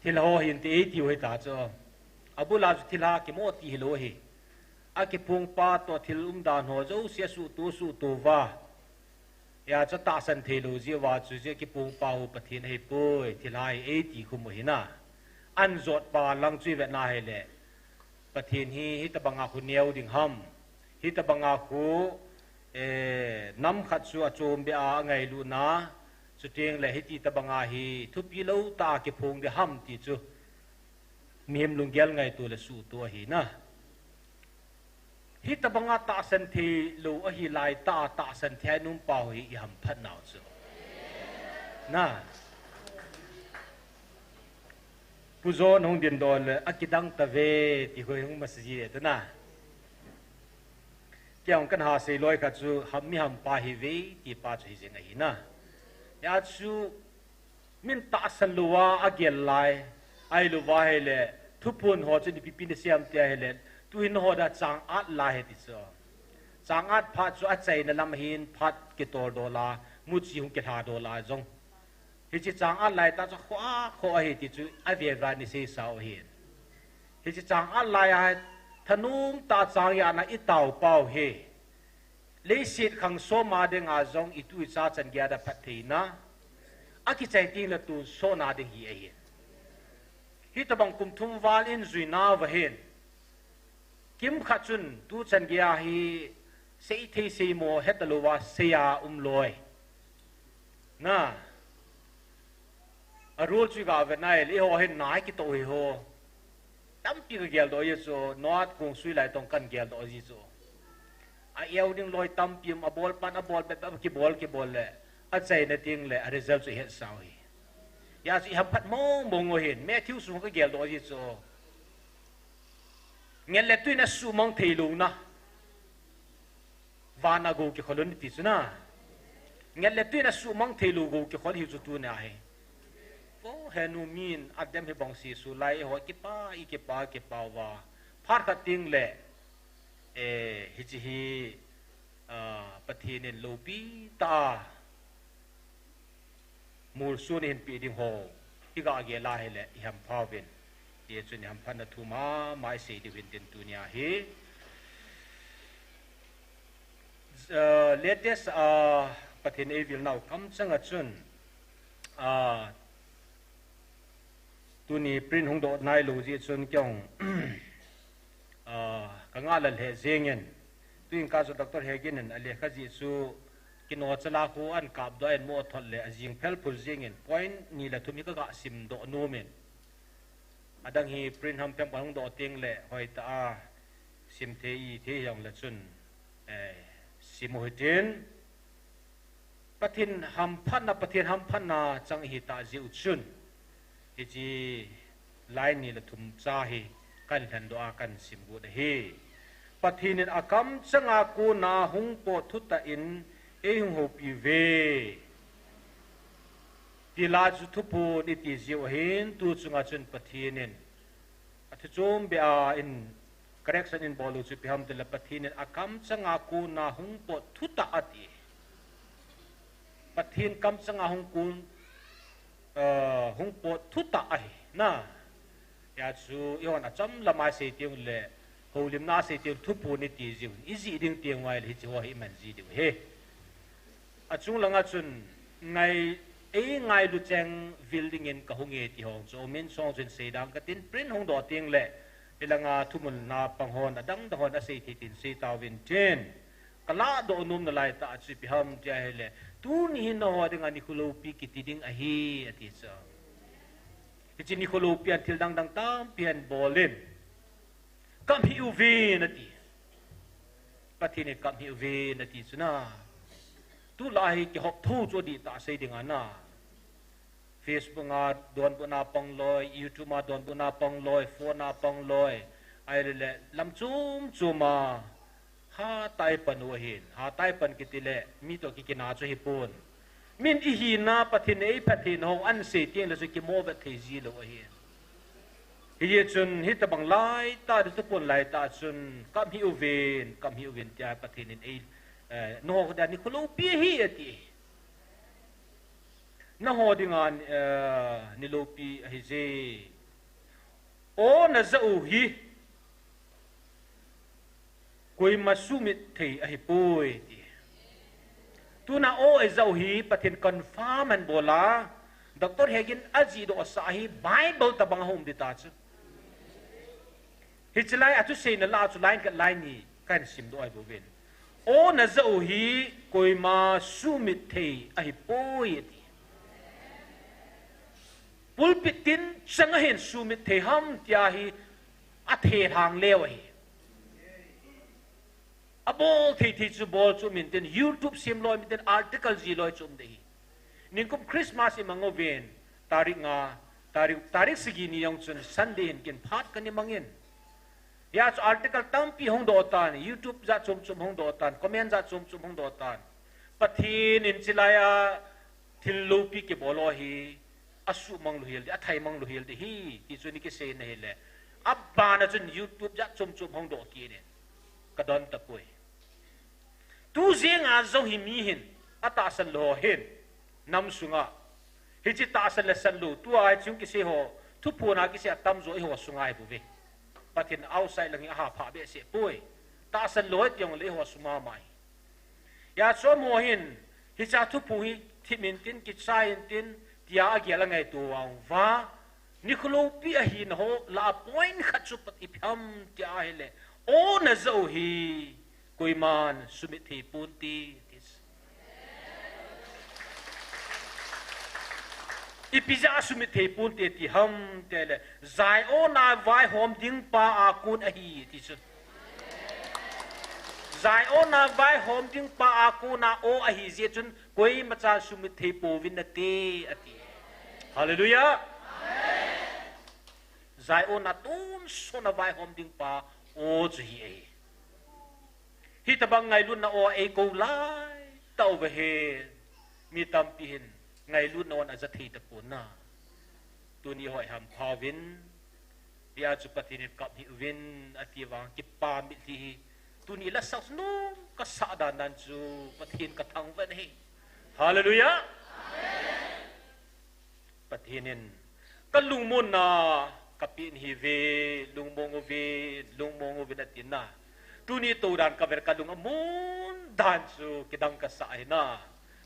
thil ho hin ti ti ho ta cho abula thila ki mo ti hilo hi aki pung pa to thil dan ho zo sia su tu wa ya cha ta san thelu ji wa chu je ki pung pa hu pathin hei poi thilai e ti khu mo hina an zot pa lang chui ve na he le pathin hi ta banga khu neu ding ham hi ta banga khu nam khat su a chom be a ngai lu na chu teng le hi ti ta banga hi thu pi lo ta ki pung de ham ti chu miem lunggel ngai tu le su tu hi na hi ta banga ta san thi lo a hi lai ta san the num pa hi I ham phat naw chu na ผู้โจนหงเดียนดอนเลยอากิดังตะเวที่เคยหงมัสยิดนะเกี่ยวกันหาสิลอยกัจูหำมีหำปาฮิเวที่ปาจุฮิเจงไงนะยาจูมินตาสันลัวอาเกลไลไอลูวาเฮเลทุพุนหัวจุนปิปินเสียมเตียเฮเลตุหินหัวดาจางอัดลายเฮติโซจางอัดพัดจูอัดใจนลำหินพัดกิโตดอลามุจิหงกิทาดอลาจงฮิจิจางอัดลายตาจะขวาขวาเฮติจูอเวรานิเซสาวเฮนฮิจิจางอัดลายธนุมตาจางยานาอิตาวเป้าเฮเลสิตขังโซมาเดงอาจงอิตุอิจาจันเกียดพัทธีนะอากิใจติงละตูโซนาเดงฮีเอเฮฮิตบังคุมทุมวาลินจุยนาวเฮนกิมขัดจุนตูจันเกียฮีเซอิเทเซโมเฮตโลวาเซียลอยนะอรูจุกาเวนไนลิโฮเฮนนายกิโตเฮโฮตั้มปีกเกลโดยโซนอดกงสุยไหลตรงกันเกลโดยโซอาเอวดิ้งลอยตั้มปีมอบอลปันอบอลแบบกิบอลเลยอาใจในทิ้งเลยอาริซัลจะเห็นสาวฮียาสิฮับพัดมองเห็นแม่ทิวสูงก็เกลโดยโซเงี้ยเล็ตุยนัสสูมองเทลูนะวานากูกิขลุ่นติสนะเงี้ยเล็ตุยนัสสูมองเทลูกูกิขลุ่นหิวจุตุนะเฮโอ้เฮนูมีนอัดเดมเฮบังซีสุไลหัวกิป้าอีกิป้าวาพาร์กัดติงเล่ฮิจิฮีปะเทนินโลปีตามูลสุนินปีดิงโฮฮิกาเกลาเฮเลอิฮัมพาวินเยจุนฮัมพันธุมาไม่เสียดิวินดินตุนียาเฮเลเดสปะเทนเอวิลนาวคำสังกัดจุนตุนีปรินหงโดนายลูจีจุนเกี่ยงกังอาลเลเซงเงินตุยงกาสุดรเฮกินอเลขจิสูกินวัชลาคูอันกับด้วยมอทอลเลจิงเพลพุลเซงเงินพอยน์นี่แหละทุมิก็กะซิมโดโนเมนอดังฮีปรินฮัมเพมปังโดเตียงเล่หอยตาซิมเทียเทียงละจุนซิมโฮเทนปะทินฮัมพันนาจังฮิตาจิอุจุนฮิจีไลน์นี่ละทุมซาฮีกันทันโดอากันสิมบูดเฮปะทินินอาคัมจังอากูนาหุงโปทุตาอินเอหุงโฮปีเวที่ลาจุทุปูนิติจิวเห็นตูจุงอาจุนปะทินินอัตจมเบียอิน correction in boluจุพิฮัมเดลปะทินินอาคัมจังอากูนาหุงโปทุตาอติปะทินคัมจังอาหุงกูหุงโปทุตาไอนะยาจูยอนอาจำละมาเสียเตียงเล่โฮลิมนาเสียเตียงทุบปูนิติจิวอิจิดิ่งเตียงไว้เลยจิวหิมันจิดิวเฮอาจุงหลังอาจุนไงไงดูแจงวิลดิ้งเงินกับหงเอติหงโจมินซองจุนเสดังกตินปริ้นหงดอเตียงเล่เวลางาทุมุลนาปังฮอนดังดอนอาศัยที่ตินเสตาวินเจนกลาโดนุมนลายตาจุพิฮัมเจาเฮเล่ตูนี่หินหัวดึงอานิคุโลปีกิติดิ่งอฮีอติซาที่นิโคลเปียนทิลดังตามเปียนบอลเลนกัมฮิวเวนัดีปะทีนี้กัมฮิวเวนัดีสุนะตุลาฮิกิฮอกทูจวดีตาเสดิงานาเฟซบุ๊กงาดวนบุนาปังลอยยูทูบมาดวนบุนาปังลอยโฟนาปังลอยไอเล่ลำจุมมาหาไตปันวัวเห็นหาไตปันกิติเล่มีตัวกินาจุฮิปุนมินอีฮีนาปะทินปะทินหงอันเสียเตียงแล้วจะกิโมเวทจีโลเฮียฮีจุนฮิตบังไลตาดุสปุนไลตาจุนกัมฮิวเวนที่ปะทินโนกดานิโคลปีฮีอติน่าหอดิงานนิโลปีฮิเซโอนาซาอูฮีกุยมาสุมิเทอฮิปุยตูน่าโอเอเจ้าฮีปะทินคอนฟ้ามันโบลาดรเฮกินอาจีโดอสาฮีไบเบิลตะบังหงดิตาจุฮิจไลอาตุเซนลาจุไลน์กับไลน์นี้กันสิมโดไอโบเวนโอนาเจ้าฮีกุยมาสุมิเทอฮิปุยติปุลปิตินสังเห็นสุมิเทฮัมที่อาฮีอัฐเฮทางเลวฮีบอลที่จูบอลจูมินเต็นยูทูบซิมลอยมินเต็นอาร์ติเคิลจีลอยจูมเดฮีนิ่งคุมคริสต์มาสมังโอเวนตาริงา tarik segi ni yang chun Sunday hin kin phat kan ni mangin ya article tampi hong do tan YouTube za chum hong do tan comment za chum hong do tan pathin in chilaya thillupi ke bolo hi asu mang lu hil a thai mang lu hil hi ti chuni ke se na hele abba na chun YouTube za chum hong do ki ne kadon ta pui tu zinga zo hi mi hin ata san lo hin nam sunga hi chi ta san le san lu tu ai chung ki se ho thu puna ki se tam zo hi ho sungai bu ve pathin outside lang ha pha be se pui ta san lo tiong le ho suma mai ya so mo hin hi cha thu pu hi thimin tin ki sai tin tia agya la ngai tu wang wa niklo pi a hin ho la point khat chu pat ipham tia hele o na zo hi koiman sumit hi punti ipiza sumit hi punti ti ham tele zai o na vai hom ding pa a kun a hi ti chu zai o na vai hom ding pa a ku na o a hi je chun koi macha sumit hi po win na te ati hallelujah amen zai o na tun so na vai hom ding pa o chu hi e hi tabang ngai lun na o e ko lai tau ve he mi tam pi hin ngai lun na on azat hi ta pun na tu ni hoi ham phawin ya chu patin kap hi win ati wang ki pa mi ti tu ni la sa no ka sa da nan chu patin ka thang ven hi hallelujah amen patinin ka lungmun na kapin hi ve lungmong ve natin na tu ni to dan ka ver ka lung amun dan chu kidang ka sa na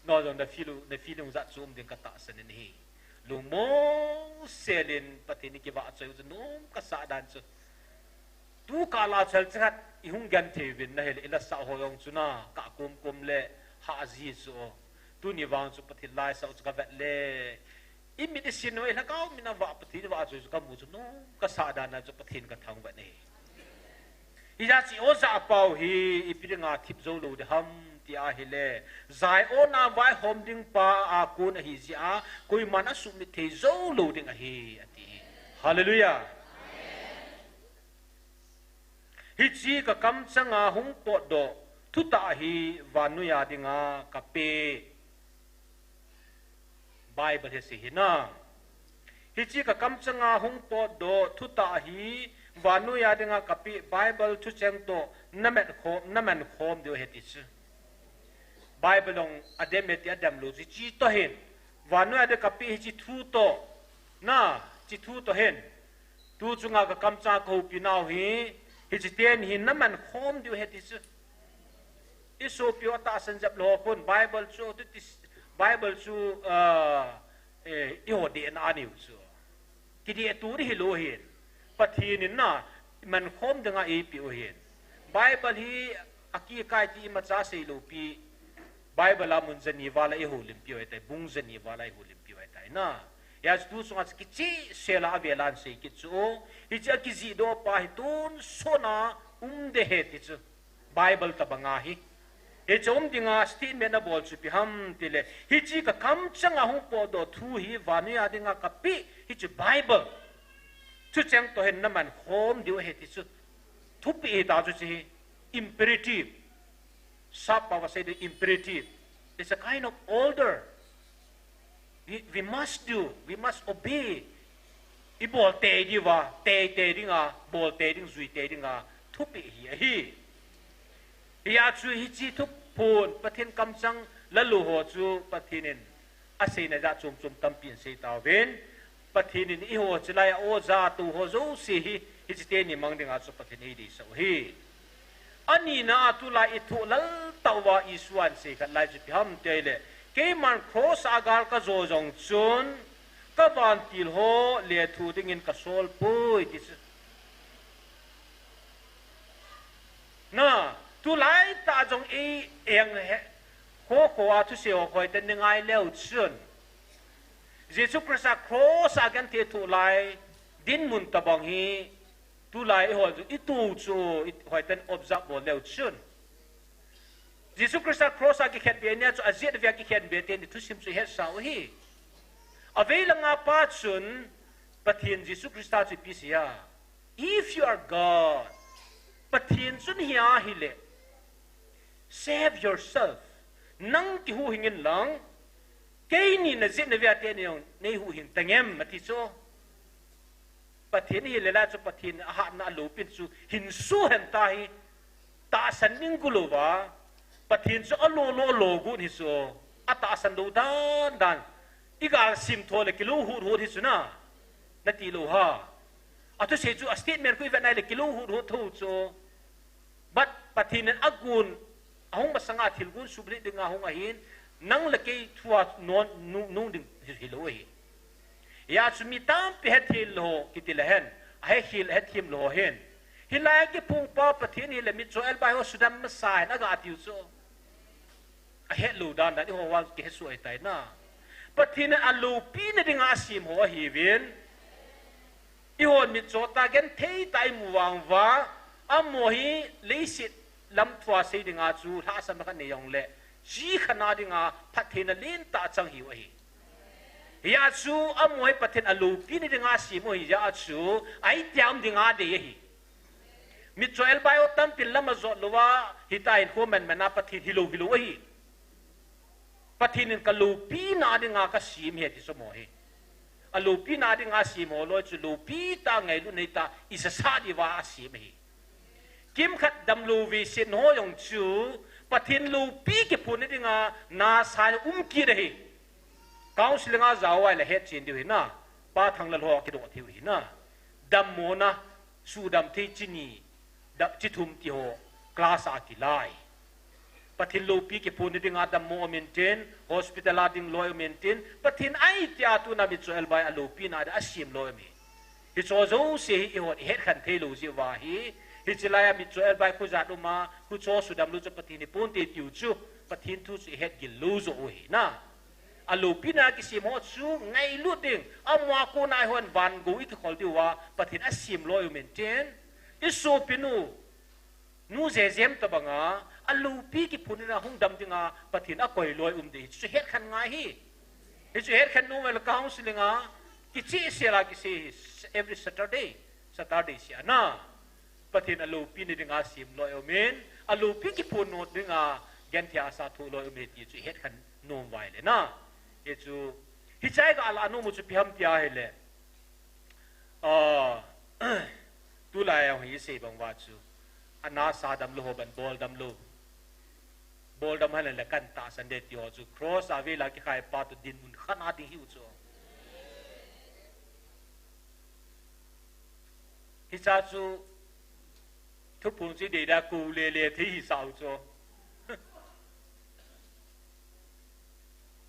no jong na filu za chum din ka ta san ni hi lungmong selin patini ki ba chu num ka sa dan chu tu ka la chal chat i hung gan thevin na hel ila sa hoyong chuna ka kum le ha ji chu tu ni wang chu pathi lai sa chu ka vet le imi de sin no ila ka mi na wa pathi wa chu ka mu chu no ka sa dan na chu pathin ka thang vet ni hi ja chi o za pau hi ipinga thip zo lo de ham ti a hele zai o na vai hom ding pa a kun hi zia koi mana su mi the zo lo ding a hi ati hallelujah hi chi ka kam changa hung po do thu ta hi vanu ya dinga ka pe bible he si hina hi chi ka kam changa hung po do thu ta hi vanu ya dinga ka pe bible thu cheng to naman khom dio he ti chu bible long adem et adam lo chi to hen vanu ya de ka pe hi chi thu to na chi thu to hen tu chunga ka kam cha ko pi naw hi hi ten hi naman khom dio he ti chu iso pio ta san jap lo pon bible chu tu bible chu i ho de na ni chu ki di tu ri lo hen pathin na man khom danga e pi o hen bible hi aki kai ti ma cha sei lo pi bible la mun jani wala e ho lim pi o tai bung jani wala e ho lim pi o tai na ya tu sunga ki chi sela avelan sei ki chu hi cha ki ji do pa hi tun sona de he ti chu bible ta banga hi e chom dinga statement na bol chu pi ham tile hi chi ka kam changa hu po do thu hi vanu ya dinga ka pi hi chu bible chu chang to hen naman khom dio he ti chu thu pi ta chu chi imperative sapa wa say the imperative it's a kind of order we must obey i bol te di wa te dinga bol te ding zui te dinga thu pi hi ya chu hi chi thu pon pathin kam chang la lu ho chu pathinin asina ja chum tam pin sei ta ven pathinin i ho chilai o za tu ho zo si hi chi te ni mang dinga chu pathin ei di so hi ani na tu la i thu lal tawa isuan se ka lai chi ham te le ke man cross agar ka zo jong chun ka ban til ho le thu dingin ka sol pui ti na tu lai ta jong e eng he ko a thu se o khoi ten ngai leo chun jesu christ cross agan te thu lai din mun ta bang hi tu lai ho ju i tu chu hoi ten observe bo leo chun jesu christ cross agi khet be ne chu azet vya ki khet be ten thu sim chu he sa hi avela nga pa chun ประเทศเยซูคริสต์จุปิเสีย if you are God ประเทศสุนเฮียฮิเล save yourself นั่งที่หูหิงินหลังเกนี่นะจินเวียเตนี่ในหูหินตังเอ็มมาที่โซประเทศนี้เลยละจุประเทศอาหารน่าลูปินสุหินสู้เห็นตายตาสันนิงกุลวะประเทศสุอโลโลกุนิโซอัตาสันดูดันอีกาซิมโทเลกิโลหูที่สุนะนาทีโลฮะอัตุเสจูสเตทเมนต์คุยวันไหนเลกิโลหูทูโซบัดประเทศนั้นอากุนอาหงมาสังอาทิลกุนสุบลิดึงอาหงอาหินนั่งเลกิทัวนอนนุ่งดึงฮิโลเฮยาสุมิตามไปเฮทิลโลกิติเลเฮนเฮฮิลเฮทิมโลเฮนฮิลายกิพุงปอประเทศนี้เลมิโซเอลบายโอสุดัมมาสายนักอาติวโซเฮลูดานนั่นที่หัววันเกสวยไตน่าประเทศนั้นอาลูปีนดึงอาซิมหัวฮีเวนอีหัวมิโซตาเกนเทยไตมัวงวาอามโมฮีเลสิตลำทัวเสดึงอาจูท้าสมัครในยองเล่จีขนาดดึงอาประเทศนั้นลินตาจังหิวฮียาจูอามวยประเทศอาลูปีนดึงอาซิมฮียาจูไอเดียมดึงอาเดียฮีมิโซเอลบายโอตัมปิลลามาโซลวาฮิตาอินโคแมนแมนาประเทศฮิโลฮีประเทศนึงก็ลูปีนาดึงอากาศีมเหตุสมอเหอลูปีนาดึงอาศีมโลจุลูปีตาไงลุในตาอิสซาดิวาอาศีมเหกิมขัดดำลูวิสินโฮยงจูประเทศลูปีเก็บผลดึงอานาสายกีเหก้าวสิลงอาจาวไว้ละเหตุจินดิวนะป้าทางละหอกระโดดทิวนะดำโมนะสูดำที่จินีจิตุมติโฮกลาสอากิไลประเทศลูปีเก็บผลดึงอาดำโมเมนเทนฮอสพิตาลาดิ้งลอยเมนเทนประเทศไอที่อาตุนามิโซเอลบายลูปีนาดอาชิมลอยมีฮิโซโซเสียอีหดเหตุขันเทลูซิวาฮีฮิจิลายามิโซเอลบายคุจัดอุมาคุโซสุดำลูจประเทศญี่ปุ่นติดอยู่จูประเทศทุสเหตุกิลูโซอุฮีนะอาลูปีนากิสิมอจูไงลูดิ้งอามัวกูนายฮวนวันกูอีกคนที่ว่าประเทศอาชิมลอยเมนเทนอิโซปินูนูเจเจมตบังอาลูปีกิพูนินะหงดำดิงาปะทินอากอยลอยดีสุเหตุขันไงฮีสุเหตุขันนู้เวลก้าวสิลิงากิจิเสียละกิสิ every Saturday เสียนะปะทินอาลูปีนี่ดิงาซิมลอยอเมนอาลูปีกิพูนโนดดิงายันที่อาสาทูลอยอเมนยี่สุเหตุขันนู้ไว้เลยนะยี่สุฮิจัยก็อาลานูมุจุพิฮัมติอาเฮเลตุลายของฮิเซบังวาจูอันน่าสาดำลูบันบอลดำลูบอลดำให้เลยกันตาสันเดติโอจูครอสอาเวลาที่ใครปาตุดินมุนขนาดที่หิวจูฮิซาจูทุกปุ่นสิเดียกูเล่ที่ฮิซาจู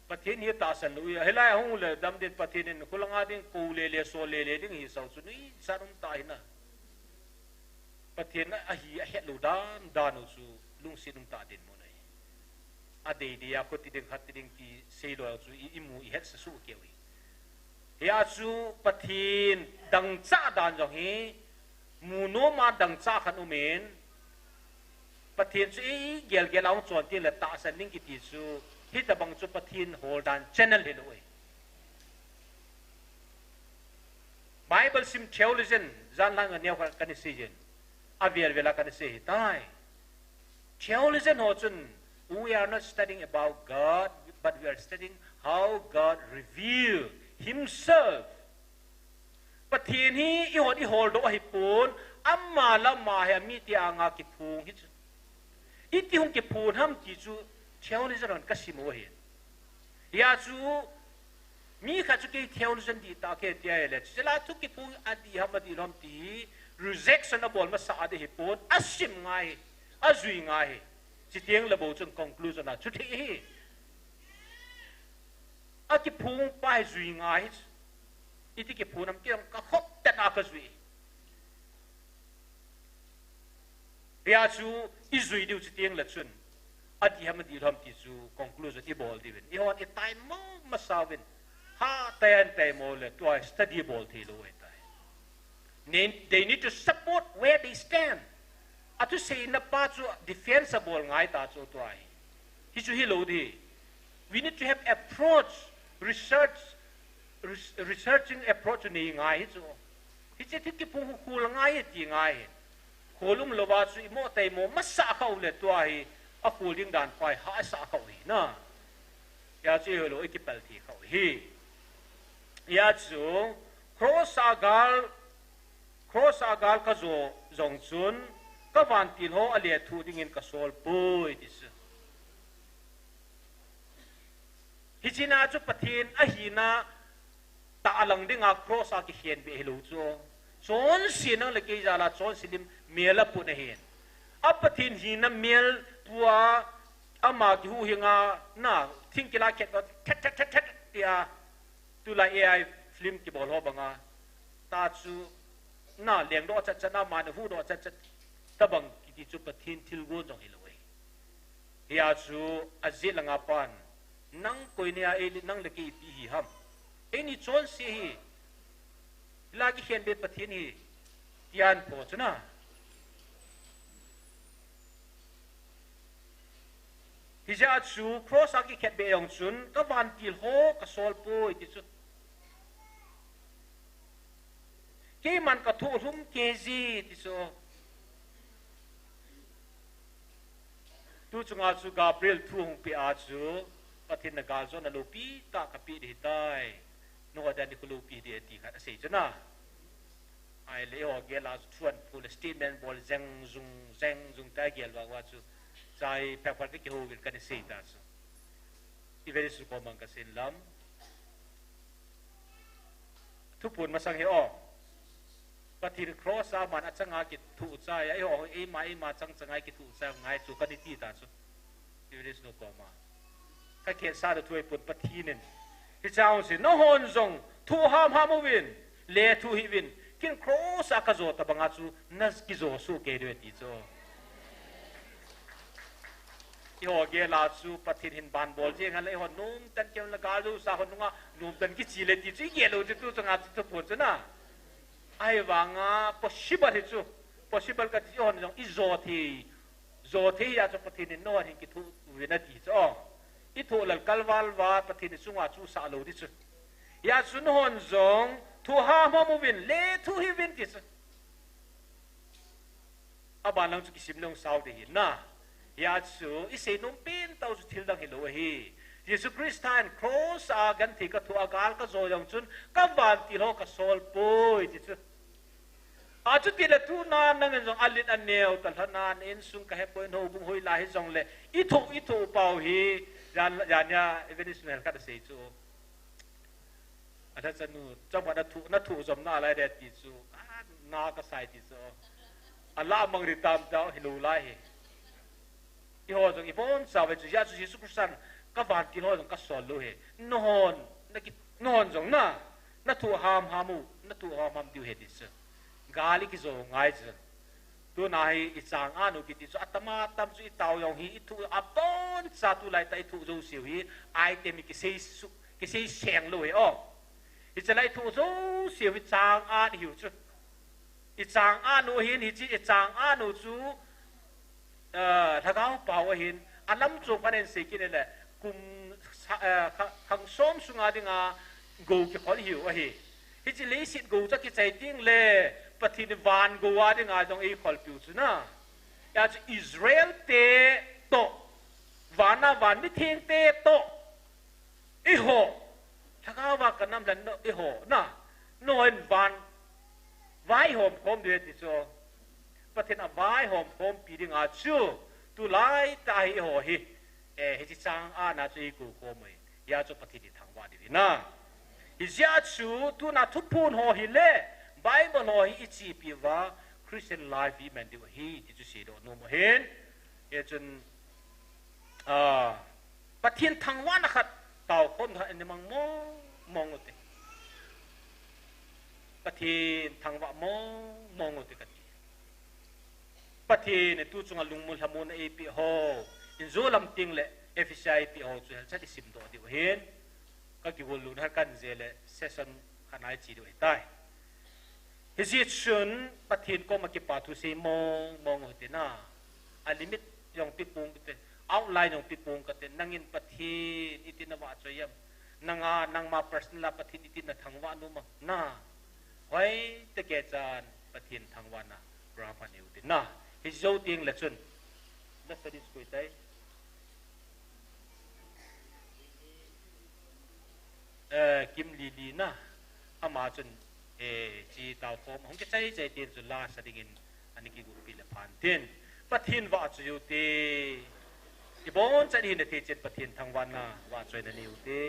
ประเทศนี้ตาสันลุยเฮลัยหงเลยดำเดินประเทศนี้คนละงาดิ้งกูเล่โซเล่ดิ้งฮิซาจูนี่สารุมตายนะประเทศนั้นอาฮีอาเฮลูดานุสูลุงสินุงตาดินมุนัยอาเดียคนที่ดึงขัดดึงที่เซโลสูอิมูอิเฮสสูเกี่ยวเฮียสูประเทศดังจ้าดานจังฮีมูโนมาดังจ้าขันอุเมนประเทศสูเกลเกลเอาจวนที่ละตาสันนิงกิติสูฮิตบังสูประเทศโฮลดานเชนเนลเฮโลเอไบเบิลซิมเทลลิซันจานลังเนียวกันนิสิเจนอาเวลเวลากันเสียตายเชลลิซันโฮจุน we are not studying about God but we are studying how God revealed Himself ประเทศนี้อีหดอีโฮลโดฮิปูนอัมมาละมาเฮมีที่อ่างากิพูงฮิจุอีที่หงกิพูนห้ามจิจูเชลลิซันก็สิโมเห็นยาจูมีข้าจุกี้เชลลิซันดีตาเกตีเอเลสลาทุกิพูงอดีฮัมดีลอมตีrejection นะบอลมาสาดเหตุผลอาชิมไงอาจุยไงจิตยังระบบจน conclusion นะชุดที่อากิพูงไปจุยไงอีที่กิพูนน้ำเกี่ยงก็ครบแต่นาก็จุยเรียจูอีจุยดิวจิตยังละชุนอดีฮัมดีลอมตีจู conclusion อีบอลดีเวนอีวันอีตายมั่งมาสาวินฮาเตนเตโมเลตัว study ball ที่รู้ไThey need to support where they stand. Atu say na pa chu defensible ngai ta chu tuai. Hi chu hi lo di. We need to have approach, research, researching approach นี่ง่ายจุฮิจิที่ปูคูลง่ายที่ง่ายโคลุมโลบาสุอิโมเตโมมัสสะเขาเลตัวให้อคูลิงดานไปหาสะเขาฮีนะยาจูโลอิกิเปลที่เขาฮียาจูโครสากาลกะโจจงซุนกะวันติโลอเลียทูดิงินกะโซลปุยดิสฮิจินาจุปะทินอะฮีนาตาลังดิงาโครสากิเขียนเบฮลูจูจนสินังเลกิจาลาจนสิลิมเมียละปุนเห็นอัปทินฮีนาเมียลปัวอามากิหูหิงาน่าทิ้งกิลาเข็ดแท็ดเตียตุลาเอไอฟิล์มกิบอลฮอบังาตาจูน่าเลี้ยงดอจัดน่ามาเนหูดอจัดตะบังกิติจุปทินทิลกูจงฮิลเวยาจูอาจิลังอาปันนังคุยเนียเอลินังเลกิปีฮิฮัมเอ็นี่จนสิฮีลากิเขียนเบ็ดปะทินฮียานโพชนะฮิจาจูโครสากิเขียนเบยองจุนก็วันกิลโฮก็โซลปุยที่สุดเกมันก็ทุ่มเกจีที่สุดตูจงอาจูกาเบรียลทุ่งปีอาจูปะทินนกาโซนลูปีตากปีดีได้โนอดันดิคุลูปีเดียตีขัดเสียจนะไอเลโอเกลาชวนพูลสตีแมนบอลเซงซุงตาเกลว่าจูใจแพร่พันธุ์ที่เขาวิลกันเสียตาสูอีเวริสุกมังกสินลำทุกปุ่นมาสังเหอปฏิริครอสามันอัจฉริยะกิถูใจไอ้หอไอ้มาจังไงกิถูใจไงจูกันนิตีตาสูอีเวริสุกมังก็เขียนซาดช่วยปุ่นปฏินินที่เจ้าสิน้องฮอนจงทูฮามวินเลทูฮิวินกินครอสอากาโจตบังอาจูนัสกิโจสูเกเรติโจที่หอเกลาจูปฏิหินบานบอลเจงันเลยหอนุ่มตันเกี่ยวกับการดูสาหนุ่งนุ่มตันกิจิเลติจูเกลูจูจังอาจูปุ่นจูนะไอ้วางอ่ะ possible จู possible ก็ที่หอนจงอิโจทียาจูปฏิหินโน่หินกิทูวินาทีจ้ออิทูลกัลวาลวาปฏิหินสุงอาจูสาลูดิจูยาจุนหอนจงทูฮามโมวินเลทูฮิวินดิจูอาบานลังจุกิสิมลงสาวเดียนะยาจูอิเซนุมปินตาวจุทิลดังฮิโลฮีเยซูคริสต์ท่านโครสอากันที่กทัวกาลก็โจยังจุนกับวันที่โลกโซลปุยดิจูอาจุติเลตูนานนั่งจงอลินอันเนียวตัลนานเอ็นซุงกะเฮปอยโนบุงหุยลาฮิจงเลอิทูเปาฮียานยาเอเวนิสเมลกัดเซจูอาจารย์นูจังหวะนัทถูจมหน้าอะไรเด็ดติจูนากระใสติจูอัลลามังริตามเจ้าฮิลูไลอีหัวจงอีพอนสาวเวจูยาจูเยซูคริสต์ก็วันที่หัวจงก็สอนลูเฮนอนจงนัทถูหามดิวเฮติจูกาลิกิโจง่ายจูตัวนายอิจางอานุกิติจูอัตมาตามจูอิตาวยองฮีอิทูอัปปอนซาตุไลตาอิทูโจเสียวฮีไอเตมิกิเซเสียงลูเฮอ๋ออิจไลทูโจเสียวอิจางอาหิวจูอิจางอานุหินฮิจิอิจางอานุจูถ้าเขาเป่าหินอันล้ำจูพันเอ็นสิกินนี่แหละกุมขังส้มสุงาดิงากูกิขอนหิวอะฮีฮิจิลิสิตกูจะกิใจจริงเลยปฏินิวานกูว่าดิงาตรงไอ้ขอลปิวจูนะอยากจะอิสราเอลเตโตวานามิเทียงเตโตอีโหถ้าเขาว่ากันน้ำดันอีโหนะโนเอ็นวานไว้หอมพร้อมเดือดที่โซประเทศไว้หอมพร้อมปีดิงาจูตุไลตาอีโหฮิเฮจิจังอาณาจูกูโคมยยาจูประเทศทางว่าดีนะฮิจาจูตุนาทุพูนโหฮิเล่ไบเบิลโหฮิอิจิปีว่าคริสเตียนไลฟ์วิแมนดิวฮิที่จูเสียดโนโมเห็นจนประเทศทางว่านะครับเต่าคนอันนี้มองอุติประเทศทางว่ามองอุติกันประเทศเนี่ยตู้จงลุงมุลฮามุนเอพีโฮอินโซลัมติงเล่เอฟซีไอพีโฮจุดจะได้สิมโดดิวเห็นก็กิวลุนฮักกันเจเล่เซสชันขนาดจีด้วยได้เฮจิชุนประเทศก็มาเก็บปาทุเซมองอุติน่าอันลิมิตยองปิดปุงกันเอาไลน์ยองปิดปุงกันนั่งอินประเทศอิตินาวาจอยม nang ma personal pathin itin na thangwa nu ma na hoi te ke chan pathin thangwa na brahman yu tin na hi zo ting la chun na sadis koi tai kim li na ama chun chi tao phom hong ke chai chai tin chu la sadingin ani ki gu pi la phan tin pathin wa chu yu te i bon chai hin te chet pathin thangwa na wa choi na ni yu te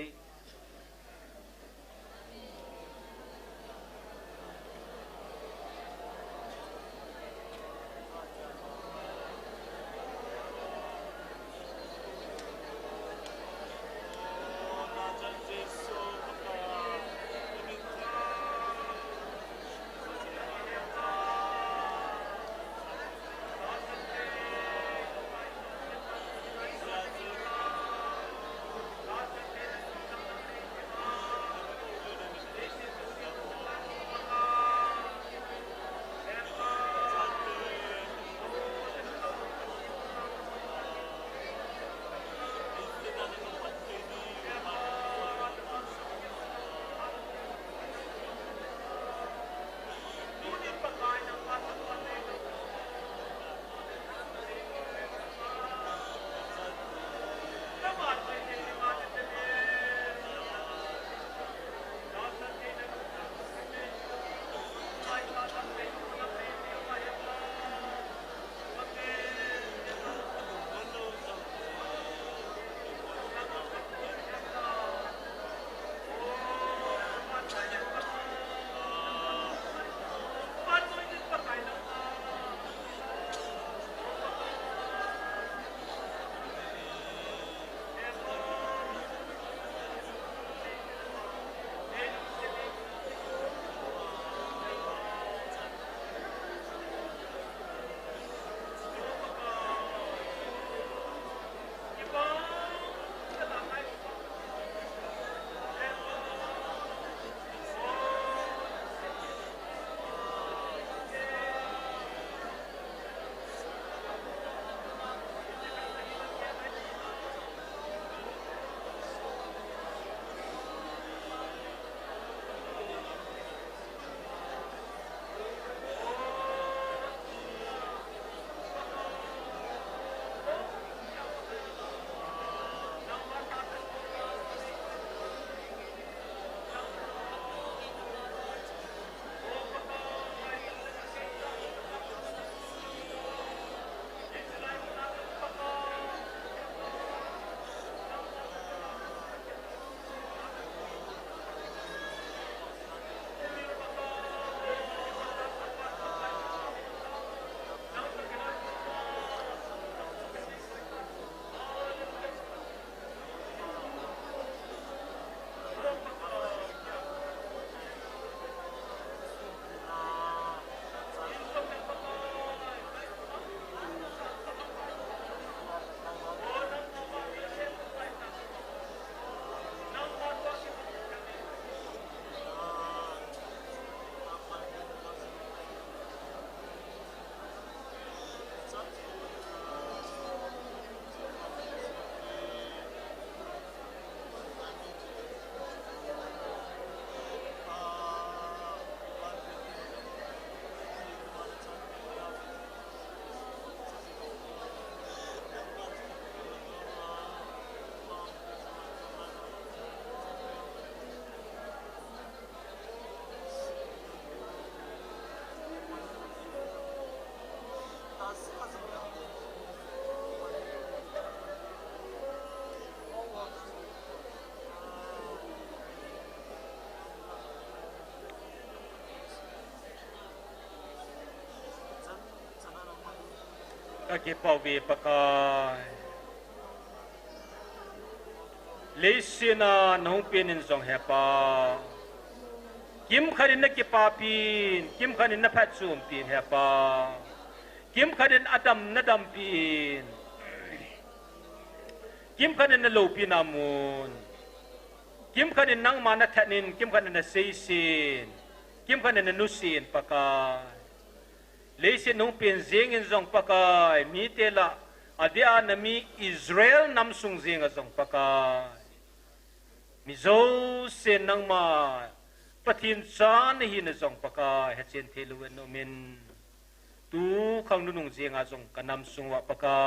ke pawi pakai leisina nong pinin song hepa kim kharin na ki papin kim kharin na phatsum pin hepa kim kharin adam na dampin kim kharin na lopin amun kim kharin nang mana thanin kim kharin na seisin kim kharin na nusin pakai leisin nong pin zing in song pakai mi tela adia nami Israel nam sung zing song pakai มิโซเซนนังมาปะทินสานหินจงปะกาเฮเจนเทลุเวนโนเมนตูขังนุงเจียงอาจงกะนำสุงวะปะกา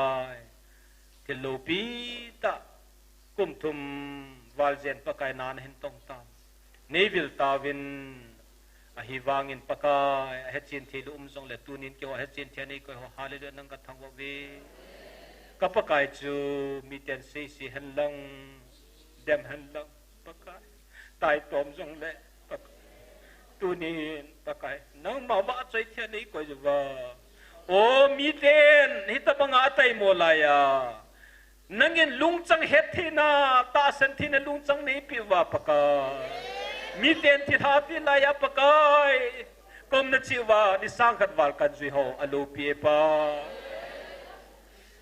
เทโลปีตะกุมทุมวาลเจนปะกายนานเห็นตองตามเนวิลตาวินอหิวางินปะกาเฮเจนเทลุจงเลตูนินเกวเฮเจนเทนีก็ฮาเลลูยานังกะทังวะเวกะปะกายจูมีเตนเซซีหันลังเดมหันลังปะกายตายตอมจงเลตูนินปะกายนังมาวะใจเทนีก็จะว่าโอ้มีเตนหิตะบังอาไตโมลายานังเงินลุงจังเฮ็ดที่นาตาสันที่นะลุงจังนี้ปิวาปะกายมีเตนที่ทาที่ลายาปะกายกมนะจิวานิสังขัดวาลกันจุยโฮอโลปีเอปา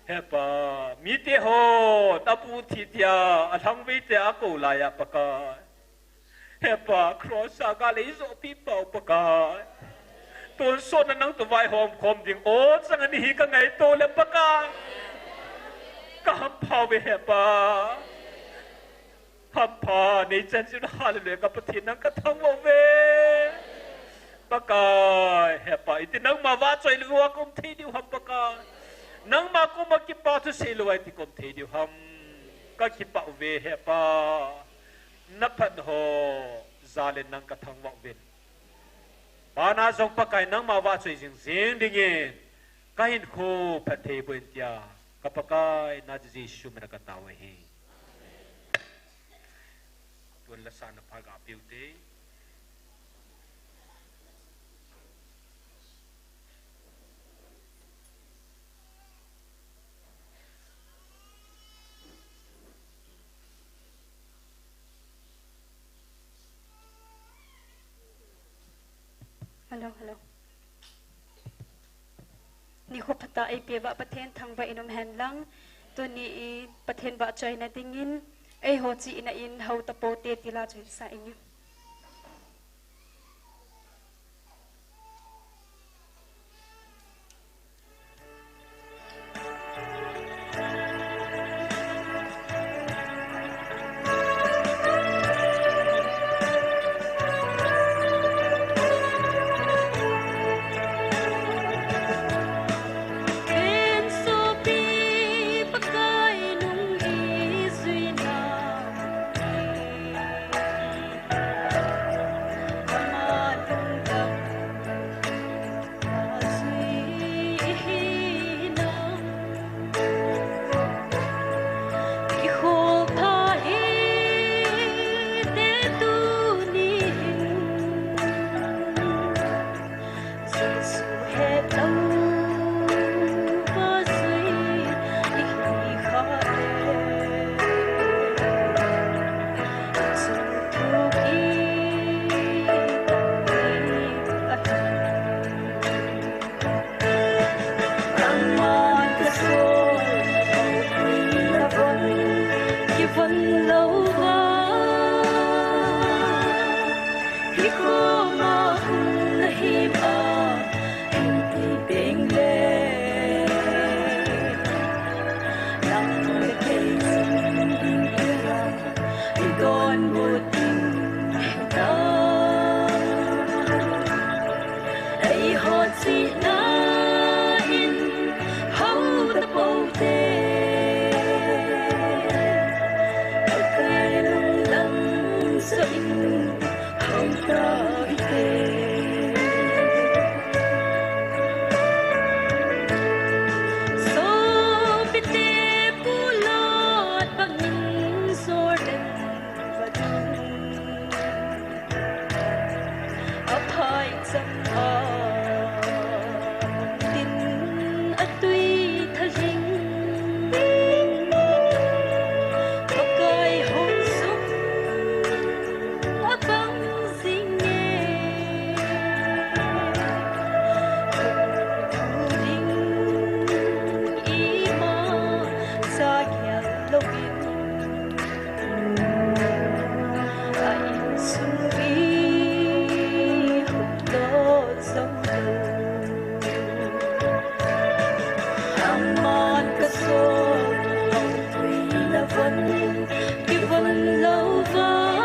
เฮปามีเตโฮตะปูทิตยาอทังเวเตอะโกลายาปะกายเฮปาครอสากาเลโซปีเปาปะกายตัวโซนนังตัวไวหอมคมดิงโอ้สังนี่ก็ไงโตแล้วปะกายกำพาเวเฮปากำพาในจันทร์ฮาเลลูยากับปฏินังกะทังวะเวปะกายเฮปาอิตินังมาวาจอยลัวกุมทีดิวหัมปะกายนังมากุมกิปาทุเสลวยติกุมทีดิวหัมกะกิปะเวเฮปานัพันโฮซาเลนังกะทังวะเวปานาจงปะกายนังมาวาจอยจิงซิงดิเงกะหินโคพะเทบุนตยากะปะกายนาจิชุมะกะตาวะเฮตุนละสานภากะปิวเตฮัลโหลนี่คบพตาไอเปียบะประเทศทางไวอินมแฮนลังตัวนี้ประเทศบะจอยนะติงินไอโฮจินะอินเฮาตะโปเตติลาจอยซาอิงGive one love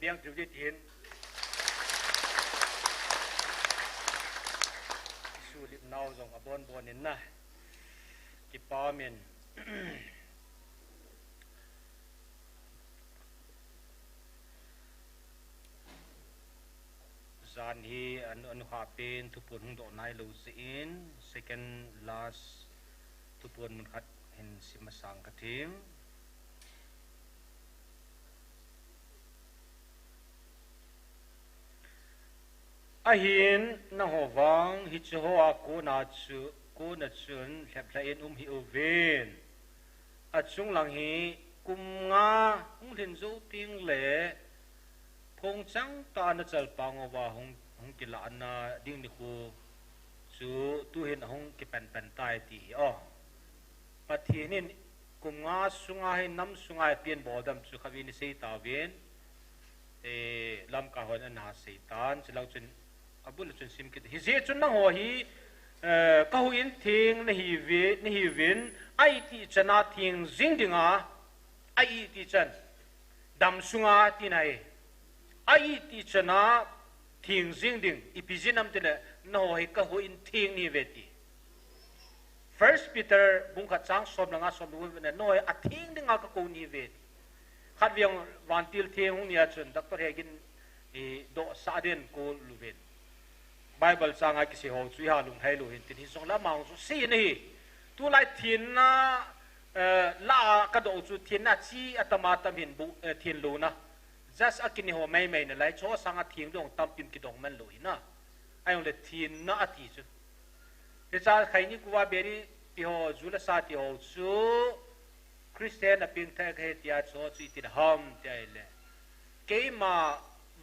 biang judit hin sulit nau zong abon bonin na ki pamen zan hi anu hapin tupun hung do nai lo sin second last tupun mun khat hin simasang kathim ahin na howang hi choa ko na chun thlaplain hi oven achung lang hi kumnga hung thin zo ting le phong chang ta na chal pangowa hung kila na ding ni khu chu tu hin hung ki pen tai ti pathinin kumnga sunga hi nam sunga pian bodam chu khavini sei ta ven lam ka hon an ha seitan chilau chun abul chun sim kit hi je chun na ho hi ka hu in thing na hi vin ai ti chana thing jing dinga ai ti chan dam sunga ti nai ai ti chana thing jing ding ipijinam tele no hi ka hu in thing ni veti first Peter bung kha chang som langa som lu ne no a thing dinga ka ko ni vet khat viang wantil thing hung nia chun doctor hegin do sa den ko lu vet Bible sang ai kisi ho chui ha lung hai lu hin tin hi song la maung su si ni tu lai thin na la ka do chu thin na chi atama tam hin bu thin lu na just akini ho mai na lai cho sang a thing dong tam pim ki dong man lu na ai on le thin na ati chu he cha khai ni kuwa beri ti ho zu la sa ti ho chu Christian a ping tha he tia cho chi ti ham tai le ke ma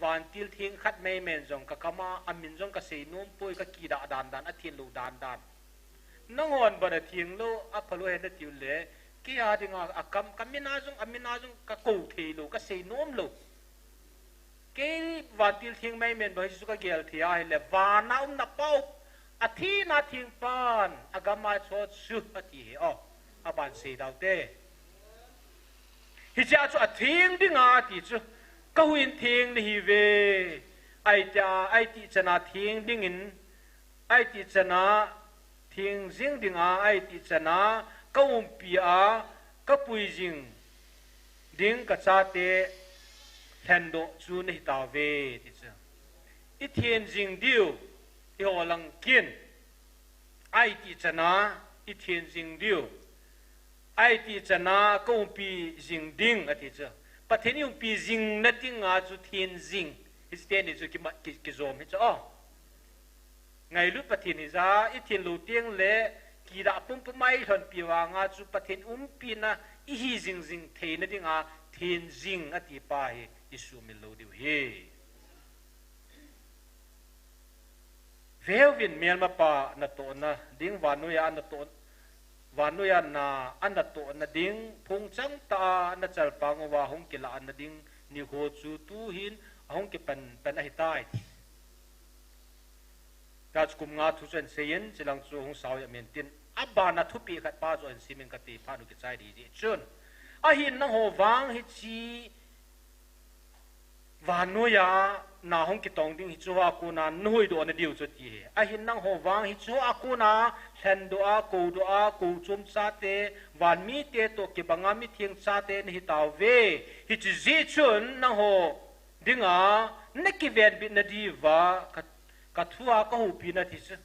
van til thing khat mai men jong ka kama amin jong ka sei nom poi ka ki da dan a thin lu dan nangon ba da thing lo a phalo he da ti le ki a dinga akam kamina jong ka ko the lu ka sei nom lu ke van til thing mai men ba su ka gel thia he le va na na pau a thi na thing pan agama cho su ati a ban sei dau te hi cha chu a thing dinga ti chu ka huin thing ni hi ve ai ti chana thing ding in ai ti chana thing jing ding ai ti chana ka pia ka pui jing ding ka cha te thendo chu ni ta ve ti cha I thien jing diu I ho lang kin ai ti chana I thien jing diu ai ti chana ko pi jing ding ati cha pathen yung pi jing na ting nga chu thien jing isten ni chu ki zom hi cha ngai lu pathen ni za I thien lu tiang le ki da pum mai thon pi wa nga chu pathen pi na I hi jing jing the na ding a thien jing ati pa hi isu mi lo diu he Velvin melma pa na to na ding vanuya na to vanuya na ana to na ding phung chang ta na chal pang wa hong kila na ding ni ho chu tu hin hong ke pan a hitai ta kum nga thu chen seyen chilang chu hong saw ya men tin aba na thu pi khat pa zo en simen ka ti pa nu ki chai di ji chun a hin na ho wang hi chi vanuya na hong ki tong ding hi chuwa ku na noi do na diu chu ti a hin nang ho wang hi chu a ku na hlen do a ko chum cha te wan mi te to ki banga mi thieng cha te ni taw ve hi chi ji chun na ho dinga na ki ven bi na di wa ka thua ka hu pi na thi chu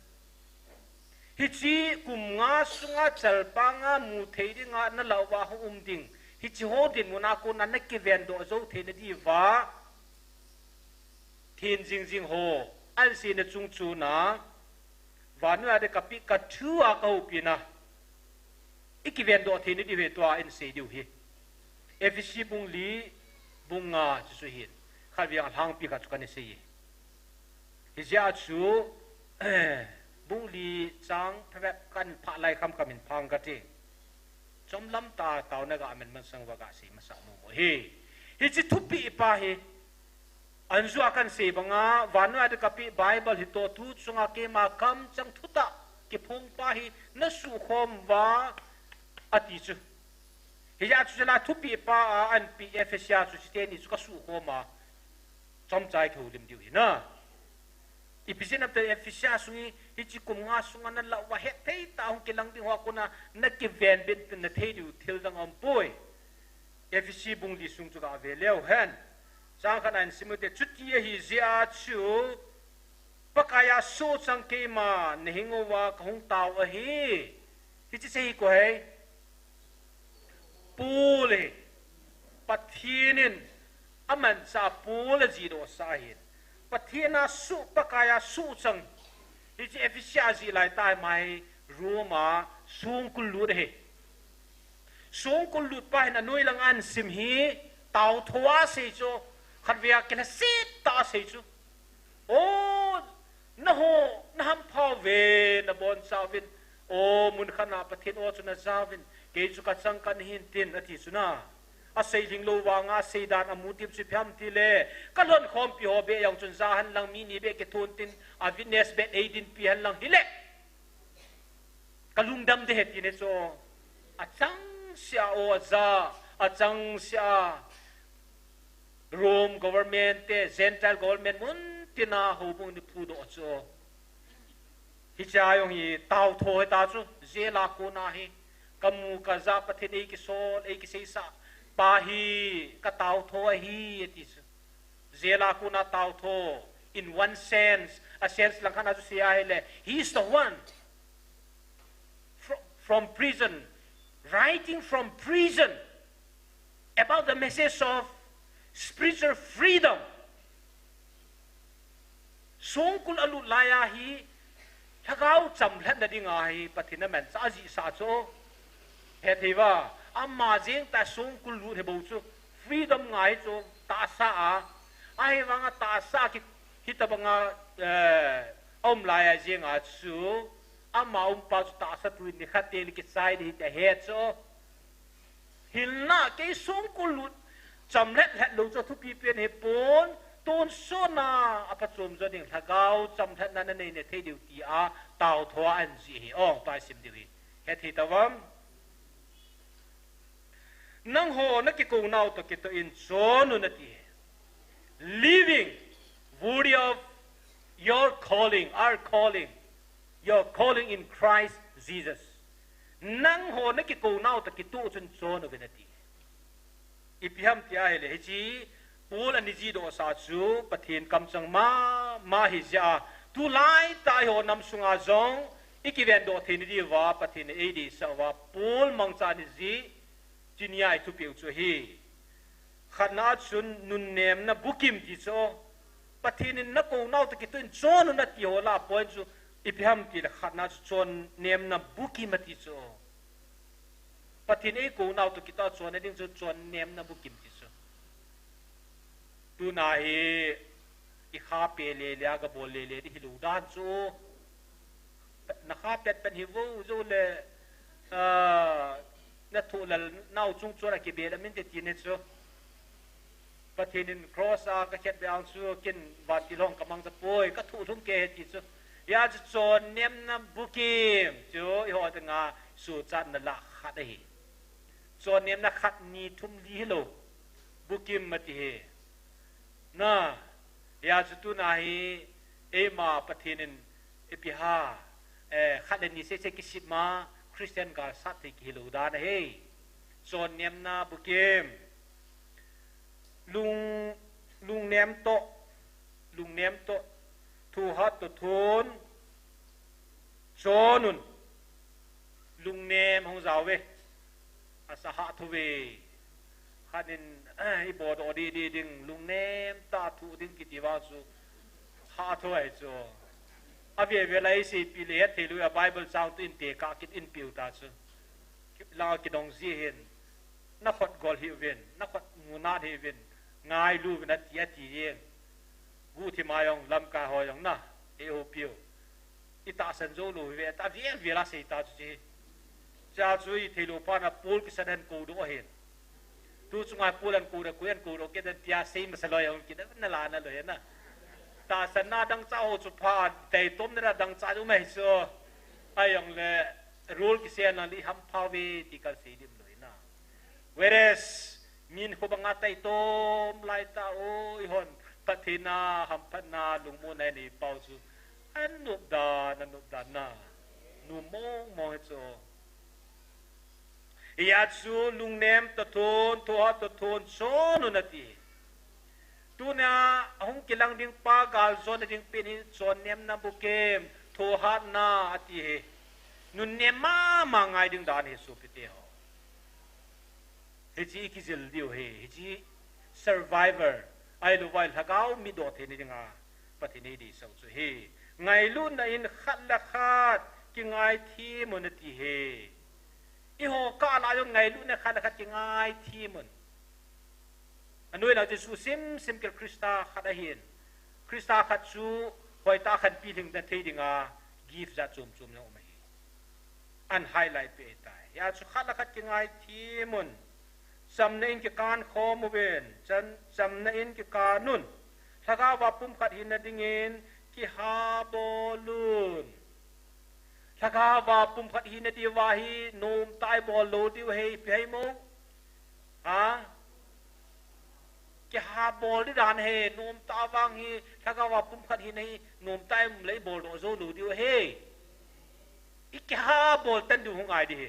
hi chi kum nga sunga chal pa nga mu thei dinga na law wa hu ding hi chi ho din mu na ku na ki ven do zo the na di wa thiên jing jing ho al si na chung chu na vanu ade kapi ka thu a ka upina ikiven do thini di ve twa in se diu hi fc bung li bunga chu hi khawiang hang pi ka chu kan se hi ja chu bung li chang phep kan pha lai kham kamin phang ka ti chom lam ta taw na ga men man sang wa ga si ma sa mu mo hi chi thupi pa hi anzu akan se banga vanu ade kapi bible hi to thu chunga ke ma kam chang thuta ki phong pa hi na su khom wa ati chu hi ya chu la thupi pa an pf sia chu ste ni chu ka su khoma chom chai khu lim diu hi na ipisin up the efisia sungi hi chi kum nga sunga na la wa he thei ta hong ki lang ding wa kuna na ki ven bit na thei du thil dang am poi efisi bung li sung chu ga ve leo han sang khanan simute chuti hi zia chu pakaya so chang ke ma nehingo wa khong taw a hi chi sei ko hai pule pathinin aman sa pule ji do sa hin pathina su pakaya su chang hi efficiency lai tai mai roma sung kulu de sung kulu pa na noi lang an sim hi taw thwa se cho khatwia kena sit ta se chu o na ho na ham phaw ve na bon savin o mun khana pathin o chuna savin ke chu ka chang kan hin tin athi chuna a sei jing lo wa nga sei dan amu tip chi pham ti le kalon khom pi ho be yang chun za han lang mi ni be ke thun tin a witness bet 18 pi han lang hile kalung dam de het ni so a chang sia o za a chang sia Rome government te central government mun tina hobung ni phu do cho hi cha yong hi taw tho ta chu zela ko na hi kamu ka za pathin ei ki sol ei ki sei sa pa hi ka taw tho hi ti zela ko na taw tho in one sense a sense lang kana chu sia hele he is the one from prison writing from prison about the message of spiritual freedom songkul alu laya hi thagau cham hlan da dinga hi pathina man sa ji sa cho he thiwa amma jeng ta songkul lu he bo chu freedom ngai cho ta sa a ai wanga ta sa ki hitabanga om laya jeng a chu amma pa chu ta sa tu ni khatel ki sai ni te he cho hilna ke songkul lu cham let lo cho thu pi pen he pon ton so na apachom zo ding thagau cham that na nei ne thei diu ti a taw thwa an ji hi ong pa sim diu hi he thi tawam nang ho na ki ko naw to ki to in so nu na ti living worthy of your calling our calling your calling in Christ Jesus nang ho na ki ko naw to ki tu chun so nu venati อิพิฮัมติอาเฮเลจีปูลอันนี้จีโดสาจูปะเทนกำจังมาฮิจาตูไลตายโหนำสุงอาจงอีกเวนโดเทนดีว่าปะเทนเอดีสว่าปูลมังจานิจีจินีไอทุเปียวจูฮีขนาดชุนนุนเนมนะบุกิมติโซปะเทนนักโกนาวตะกิตุนโซนุนัติโหลาปอยจูอิพิฮัมติขนาดชนเนมนะบุกิมติโซปะเทนเอโกนาวตะกิตาชนในดิ้งชนเนมนะบุกิมติโซตูนาเฮอีข้าเปเลเลียกับโบเลเลที่ฮิลูดานจูนักข้าเป็ดเป็นฮิวูจูเลนัทูลน่าวจุงจูนักเบียดมินเตตินจูปะเทนินครอสก็เข็ดไปเอาจูกินบาดที่ลองกำลังจะป่วยก็ถูกทุ่มเกติจูยาจะโจนเนียมน้ำบุกิมจูอีหัวตึงอาสู่จันนั่นละขัดได้โจนเนียมนักขัดนีทุ่มลีฮิโลบุกิมมาติเฮน่ายาจุตุนาฮีเอมาปะเทนินเอพิฮาขัดนิเซเซกิสิมาคริสเตียนกาสัตติกิโลดานเฮโจนเนียมนาบุกิมลุงเนียมโตทูฮัตโตทูนโจนุนลุงเนมของเราเวอาสหะทเวขัดินอีบอดอดีดึงลุงเนมตาทูดึงกิติวาสุหาทเวจูอาเวเวลาสิปีเลตเทลุยาไบเบิลซาวตินเตกากิดอินปิวตาสุลากิดองซีเห็นนักขัดกอลฮิเวนนักขัดงูนาเฮเวนง่ายลูกนัดเตียตีเองกูที่มายองลำกาหอยองนะเอโอปิวอิตาสันโจลูเวตาเวลาเสียตาจุจ้าจุยเทลูปานาปูลกิสันกูดูเห็นtu sungai pulan kuda kuyan kudo kita tiasi masalah yang kita nalana loh ya na ta sana dang cau cupa tay tom nera dang cau mai so ayang le rule kisian nali ham pawe tikal sedim loh ya na whereas min ko bangatai tom lai ta o ihon patina ham patna lungmo na ni pausu anub da na numong mo soยาจูลุงเนมตะทนตัวตะทนโซนุนาทีตัวน่ะหงกิลังดิ่งปากาลโซนดิ่งเป็นโซนเนมนาบุเกมโทหัดนาอติเฮนุนเนมมาไงดิ่งดานเฮสุปิเตหเฮจีกิจิลดิวเฮจี survivor ไอลูไวลฮากาวมิโดเทนี่ดิ่งอาปฏิเนดีสังสุเฮไงลุ่นน่ะอินขัดละขัดกิไงทีมุนติเฮอีโหก้าลายงไงลูกเนี่ยขัดขัดยังไงทีมันอันนู้นเราจะสู้ซิมเกิลคริสตาขัดได้เห็นคริสตาขัดสู้หอยตาขัดปีถึงแต่ที่ดิ่งกีฟจะจุ่มเนี่ยออกมาอันไฮไลท์ไปตายอยากสู้ขัดขัดยังไงทีมันจำในอินกิการข้อมูลเป็นจำในอินกิการนุ่นถ้าก้าวว่าปุ่มขัดหินนั่นดิ่งเงินกิฮาบอลูนถ้าข้าว่าปุ่มขัดหินดีว่าฮีนุ่มตายบอลโลดีว่าฮีไปให้โมแกหาบอลที่ด่านเฮนุ่มตาวังฮีถ้าข้าว่าปุ่มขัดหินฮีนุ่มตายมุเลยบอลโลโซลูดีว่าฮีอีกหาบอลตันดูหงายดี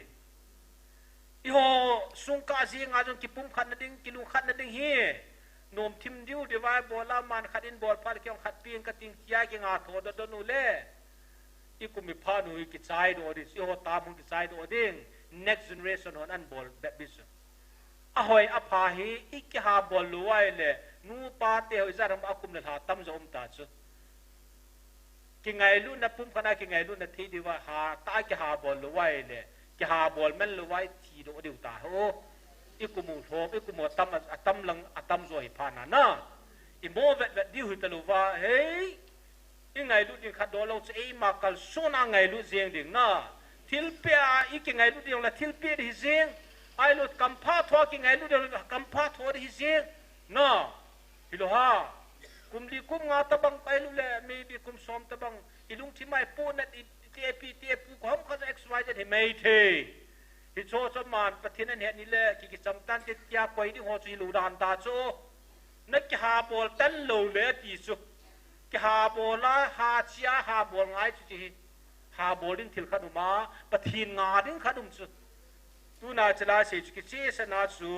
อีโหสุงกาซีงาจงกิปุ่มขัดนั่นดิ้งกิลุงขัดนั่นดิ้งฮีนุ่มทิมดิวดีว่าบอลละมันขัดอินบอลพาลเกี่ยวขัดปีนกระติงยาเกี่ยงอาโถดนูเล่อีกุมิพานุกิจายดูดิสิโหตามมุกิจายดูดิ่ง next generation หอนบอลแบบบิสอะหอยอภาฮีอีกหาบอลลุยเลยนูปาเตออิจารมอากุมเลหาตั้มจะอมตาจุกิไงลุ่นนะพุ่มขนาดกิไงลุ่นนะที่ดีว่าหาตากิหาบอลลุยเลยกิหาบอลมันลุยทีดูดิวตาโอ้อีกุมุทบอีกุมุตั้มลังตั้มโซฮิพานานะอีโมเวดดิวหิตลุว่าเฮ้ยไงลูกดิ่งขัดโดนเราจะไอ้มาคัลโซนาไงลูกเสียงดิ่งนะทิลเปียอีกไงลูกดิ่งละทิลเปียดิเสียงไอ้ลูกกัมพาทัวกิไงลูกดิ่งกัมพาทัวดิเสียงนะฮิโลฮากุมลีกุมงาตะบังไปลูกเลยไม่บีกุมซ้อมตะบังอีลุงที่ไม่ปูนัดอีเทียปีความเขาจะ XY จะเห็นไม่เทฮิโซสมานประเทศนั้นเห็นนี่แหละกิจจำตันที่ยาไปที่หัวจีลูดานตาโซนักหาบอลตันโลเลตีสุกหาบอลละหาเชียหาบอลง่ายจุดหาบอลดิ้งทิลขัดุมาปะทินงาดิ้งขัดุมสุดตูน่าจะลาเสียจุดเจสนาสู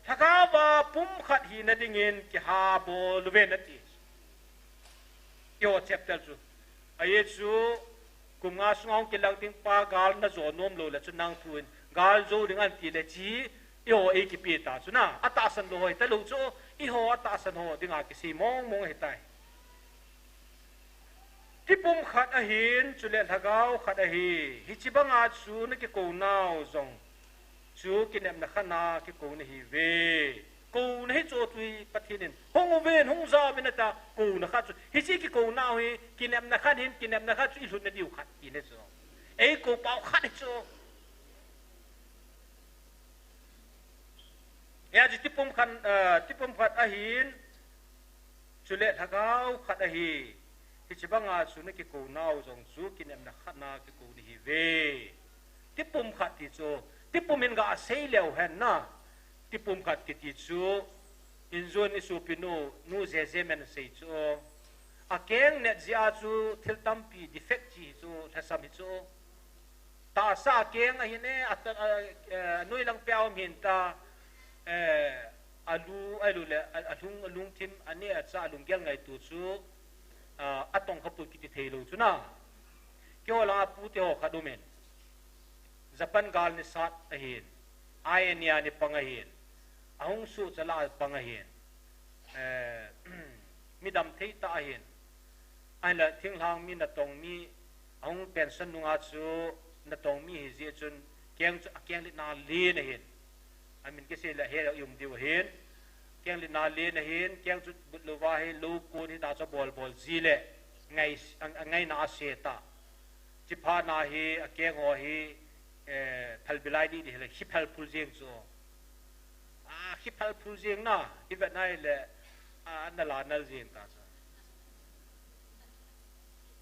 ถ้าข้าว่า ปุ่มขัดหินดิ่งเงินกิฮาโบลูเวนติโยเชปเตอร์จูไอเยซูกุมงาสงองกิลังติงปากาลน่ะโจนมโลละจุนังทุนกาลโจดึงอันตีเลจีโยเอกิปีตาจุนะอัตาสันโลยตะลุโจอีโหอัตาสันโหดึงอากิสีมองเฮตายที่ปุ่มขัดอหินจุเลทะกาวขัดอหิฮิจิบังอาจูนกิโกนาวจงจูกินเอ็มนักนากิโกนฮิเวกูนให้โจตุยปฏินินฮงเวนฮงซาเมนตากูนะครับฮิจิกิกูนาวฮิกินเอ็มนักหินกินเอ็มนักจุอิสุนดิวขัดกินเอโจเอกูเป่าขัดโจยาจิที่ปุ่มขัดอหินจุเลทะกาวขัดอหิฮิจิบังอาจูนกิกูนาวจงจูกินเอ็มนักนากิโกนฮิเวที่ปุ่มขัดที่โจที่ปุ่มเองก็อาศัยเลวเห็นนะที่ปุ่มขัดกิติจูอินโซนิสูปิโนนูเซเซเมนเซจูอาเกงเนจิอาจูทิลตัมปีดิเฟกจีจูทัศมิจูตาซาเกงอะไรเนี่ยนุยลังเปียวมินตาอาลูเลอาลุงทิมอันนี้อาจจะอาลุงเกงไงตัวจูอาตงขับปุกิติเทลูจูนะเกี่ยวกับปูเตโอขัดดูเมนจับปันกาลนิสัตอหินไอเนียนิปังอหินอาหงสุจลาปังอหินมีดำเทตาอหินไอละทิ้งหางมีนตงมีอาหงเป็นสนุงอาจูนตงมีฮิจิจุนเกียงลินาลีนอหินไอมินกิเซละเฮยุมดิวหินเกียงลินาลีนอหินเกียงจุดบุตรวาหิลูกูที่ตาจะบอลซีเล่ไงนาเสตาจิพานาฮีเกียงหัวฮีพัลบิไลดีดิเลยฮิพัลพูเซียงโซฮิพัลพูเซียงนะที่แบบนั้นเลยนั่นละนั่นเซียงตาซะ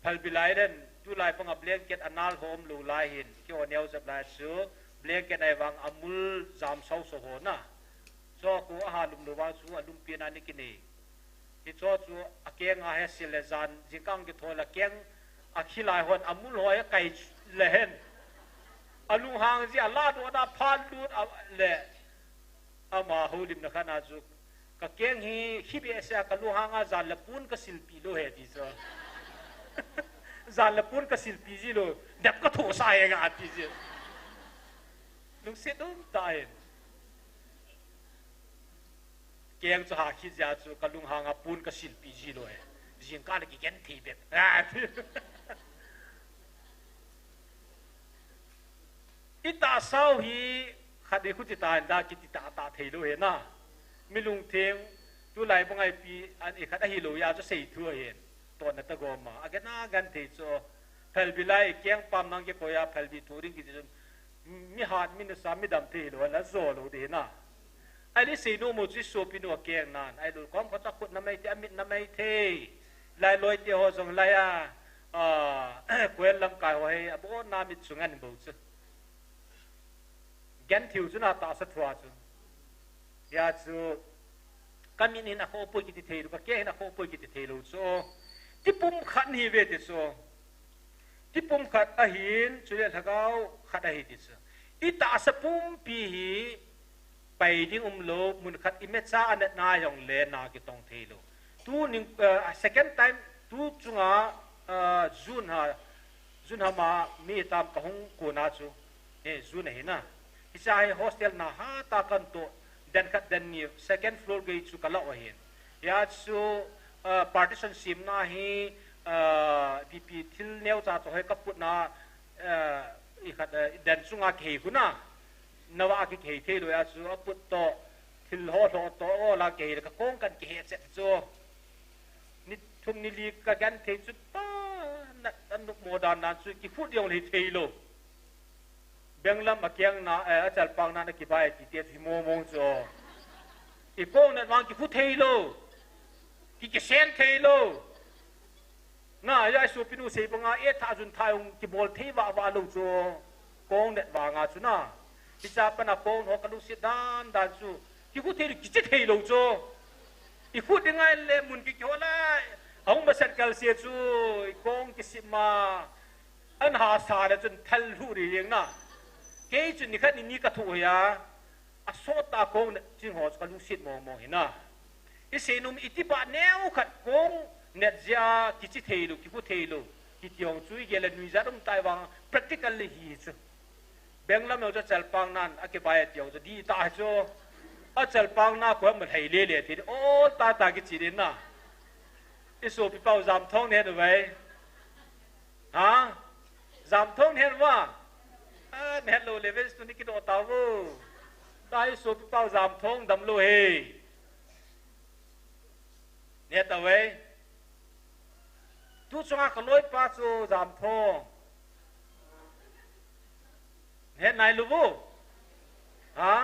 พัลบิไลเดนดูไลปังอับเลี้ยงเกตอนาลโฮมลูไลหินที่วันเดียวจะไลซูเลี้ยงเกตไอวังอมุลจามเสาโซโหนะโซกูอาหารลุมลูวาซูลุมเปียนานิกินีที่โซซูอาเกียงอาเฮสิเลซันจิกังกิโทละเกียงอาคิลายฮอนอมุลหอยไก่เลเฮนอาลุงหางสิอาลาดวนาพานดูดเละอามาฮูลิมนะขนาจุกะเกงฮีฮิบิเอเซกะลุงหางอาจานละปุนกะศิลปีโลเฮดิซะจานละปุนกะศิลปีจิโลดับกะโถซายงาติจิลุงเสดมตายเกงจะหาคิดยาจุกะลุงหางอาปุนกะศิลปีจิโลเฮจิงกาลกิเกนทีเบบอิตาเศร้าฮีขัดดีคุจิตาได้กิติตาตาเทโลเห็นนะมิลุงเทงดูไหลบางไอปีอันอีขัดฮิโลยาจะเสียทั่วเห็นตัวนัตโกมาอากันน่ากันเทโซเพลบิไลเกียงปั๊มนังเกโกยาเพลบิทูริงกิจมีหาดมีนสามีดำเทโลแล้วโซโลดีนะไอ้นี่สีนูมุจิโซปิโนเกียงนั่นไอ้ดูความเขาจะขุดน้ำไม่เทมิดน้ำไม่เทไล่ลอยเตียวส่งไล่กวนลำกายหัวให้อโบนามิดสุงันบุษแกนทิวจุนาตาสัตว์จูยาจูกามินินะโคปุยกิติเทลูกะเกนะโคปุยกิติเทลูโซที่ปุ่มขัดฮีเวติโซที่ปุ่มขัดอหินจุเลทะกาวขัดอหิติโซอิตาสปุ่มปีฮีไปดิ้งโลมุนขัดอิเมซ่าอันนายองเลนากิตองเทลูตูนิsecond time ตูจุงาจุนหามามีตามกะฮงกูนาจูจุนเห็นนะที่ใช้โฮสเทลนะฮะตากันโตเดินขัดเดินนี่ second floor ก็จุกละวะเห็นยาจู partition sim นะฮีพีพีทิลเนียวจ่าตัวให้กับปุ่นนะอีขัดเดินจุงอาเขยกุนะนว่าอาเขยเทโดยยาจูปุ่นโตทิลหัวโตลาเขยก็โกงกันเขยเสร็จจูนี่ทุ่มนิลีกกันเทจุดป้านักโมดานนั้นสุกิฟุดเดียวเลยเทโลเบงลำมาเกียงนะอาจารย์ปังนั้นกิบายติเตียที่โมงโจอีโป้งนั้นวางกิฟุดเทโลกิเซนเทโลน่ายายสุปินุเสบังอาท่าจุนทายองกิบอลเทวาวาลูโจโกงเน็ตวางอาจุน่าที่จะเป็นโกงหัวกระดูกเสียด้านสุกิฟุดเทโลกิเจเทโลโจอีพูดยังไงเลยมุนกิจวัตรเอามาเสร็จกันเสียจูกงกิสิมาอันหาสารจนทัลหูเรียงนะเกจุนนี่แค่นี้ก็ถูกยา อโซตาโกงจิงหอสกลุสิตมองเห็นนะอิเสนุมอิติบะแนวขัดโกงเนจากิจิเทลุกิพุเทลุกิติยองจุยเกลนุยจารุมไต้หวัน practically ฮีซเบงลำเราจะเซลปังนั้นอธิบายเดียวจะดีตาโจอาเซลปังน่าควรมันให้เล่ๆทีโอ้ตากิจิดินนะอิสุปิเป้าจำท้องเนี่ยด้วยฮะจำท้องเนี่ยว่าเนี่ยโลเลเวสตัวนี้กิโดตาวตาอิสุปิเป้าจำท้องดำโลเฮเนี่ยตัวเว้ทุกช่วงก็ลอยป้าโซจำท้องเนี่ยนายรู้บ่ฮะ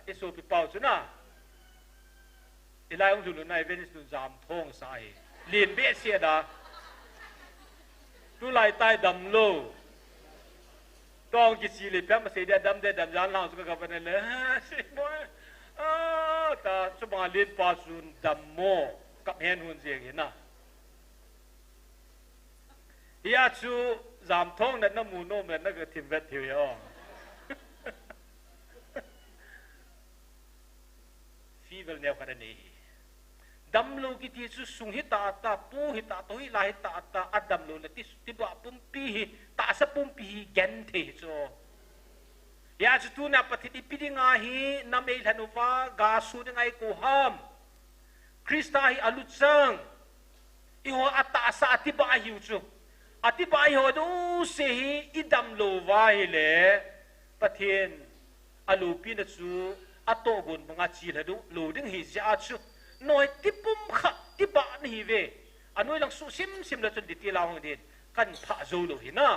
อิสุปิเป้าจุน่ะอีไลองจุลนายเวนิสตุจามทองสายเลียนเบเสียดาตุไลใต้ดำโลตองกิสิลิเปียมาเสียดำเดดำจานลาวสุกกับนั่นเลยสิบ่ตาสมาเลียนปาซุนดำโมกับเฮนหุนเสียงเห็นนะยาชูจามทองนั่นน้ำมูโนมนั่นก็ทิมเวทเทียวฟีเวลแนวกันนี่ดำลูกิที่สุงหิตาตาปูหิตาตัวหิลาหิตาตาอัดดำลูนั่นที่บ่ปุ่มปีตาสปุ่มปีแกนเทโซยาจุตุนับปฏิทิปิดิงาฮีนำเอลหนุวากาสูดงไงกูฮามคริสตาฮีอลุซังอีหัวอัตตาสาติบาฮิวจูอธิบายหัวดูเสียอีดำลูวาฮิเลปะเทนอลูปินจูอัตโตบุญมังอาจีลดูลูดึงฮิจาจูหน่อยที่ปุ่มขัดที่บ้านฮีเวอันนู้นลังสุซิมแล้วจนดิที่เราเห็นกันพระโจโลหินะ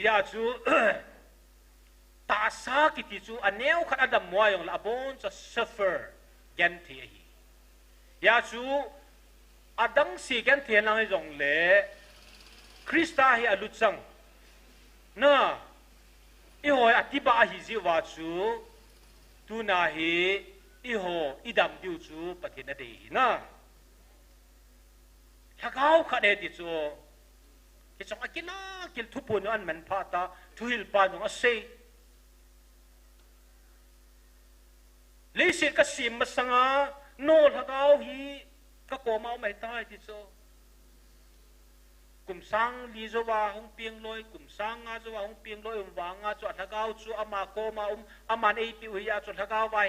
ยาจูตาสากิติจูอันเนวขัดอดัมมวยองละบอนจะ suffer กันเทียฮียาจูอดังสีกันเทียนังให้จงเล่คริสตาฮีอลุจังนะอีหัวอธิบายฮิจิวาจูตูนาฮีอีโหอีดำดิวจูปฏินาดีนะถ้าเขาขัดเอติจูที่สองกินกินทุบปุ่นอันมันพาตาทุหิลปานของอาเซลิสิตก็สิมมาสังอาโนถ้าเขาฮีก็โกมาไม่ตายติจูกุมสังลีจว่าหงเปียงลอยกุมสังงาจว่าหงเปียงลอยวางงาจว่าถ้าเขาจูอามาโกมาอามันเอปิวฮิยาจว่าถ้าเขาไว้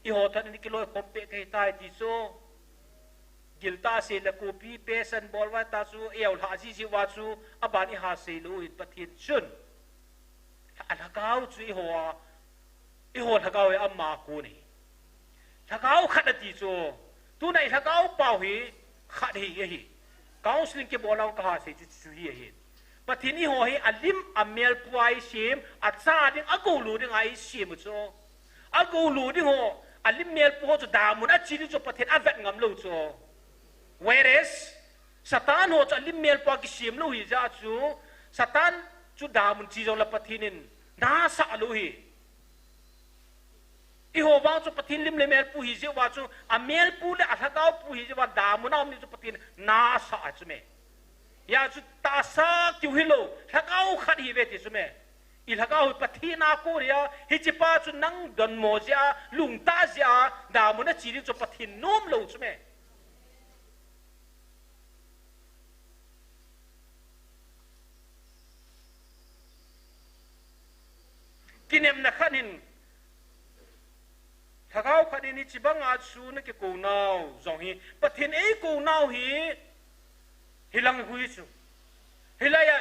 อีโหทันนี่กิโลคอมเปกให้ตายติจูกิลตาเซลกูปีเปสันบอลว่าตาจูเอวหาจีจีวาจูอาบานิฮาเซลูอินปะทินชุนอันถ้าเขาจูอีโหถ้าเขาอามาโกนี่ถ้าเขาขัดติจูตัวไหนถ้าเขาเป่าฮีขัดฮีcounseling ke bolang ka se chu hi he pathini ho hi alim amel puai sim atsa ding agulu ding ai sim cho agulu ding ho alim mel pu ho chu damun a chili chu pathen avet ngam lo cho whereas satan ho chu alim mel pu ki sim lo hi ja chu satan chu damun chi jong la pathinin na sa lo hi i ho ba chu pathin lim le mel pu hi je wa chu a mel pu le a thakau pu hi je wa da mu na mi chu pathin na sa chu me ya chu ta sa ki hi lo thakau khat hi ve ti chu me i thakau pathina ko ria hi chi pa chu nang don mo ja lung ta ja da mu na chi ri chu pathin nom lo chu me kinem na khaninถ้าเขาคดีนี้จิบังอาชูนักกูนาวจงฮีปะทินกูนาวฮีฮิลังหุยชูฮิลายะ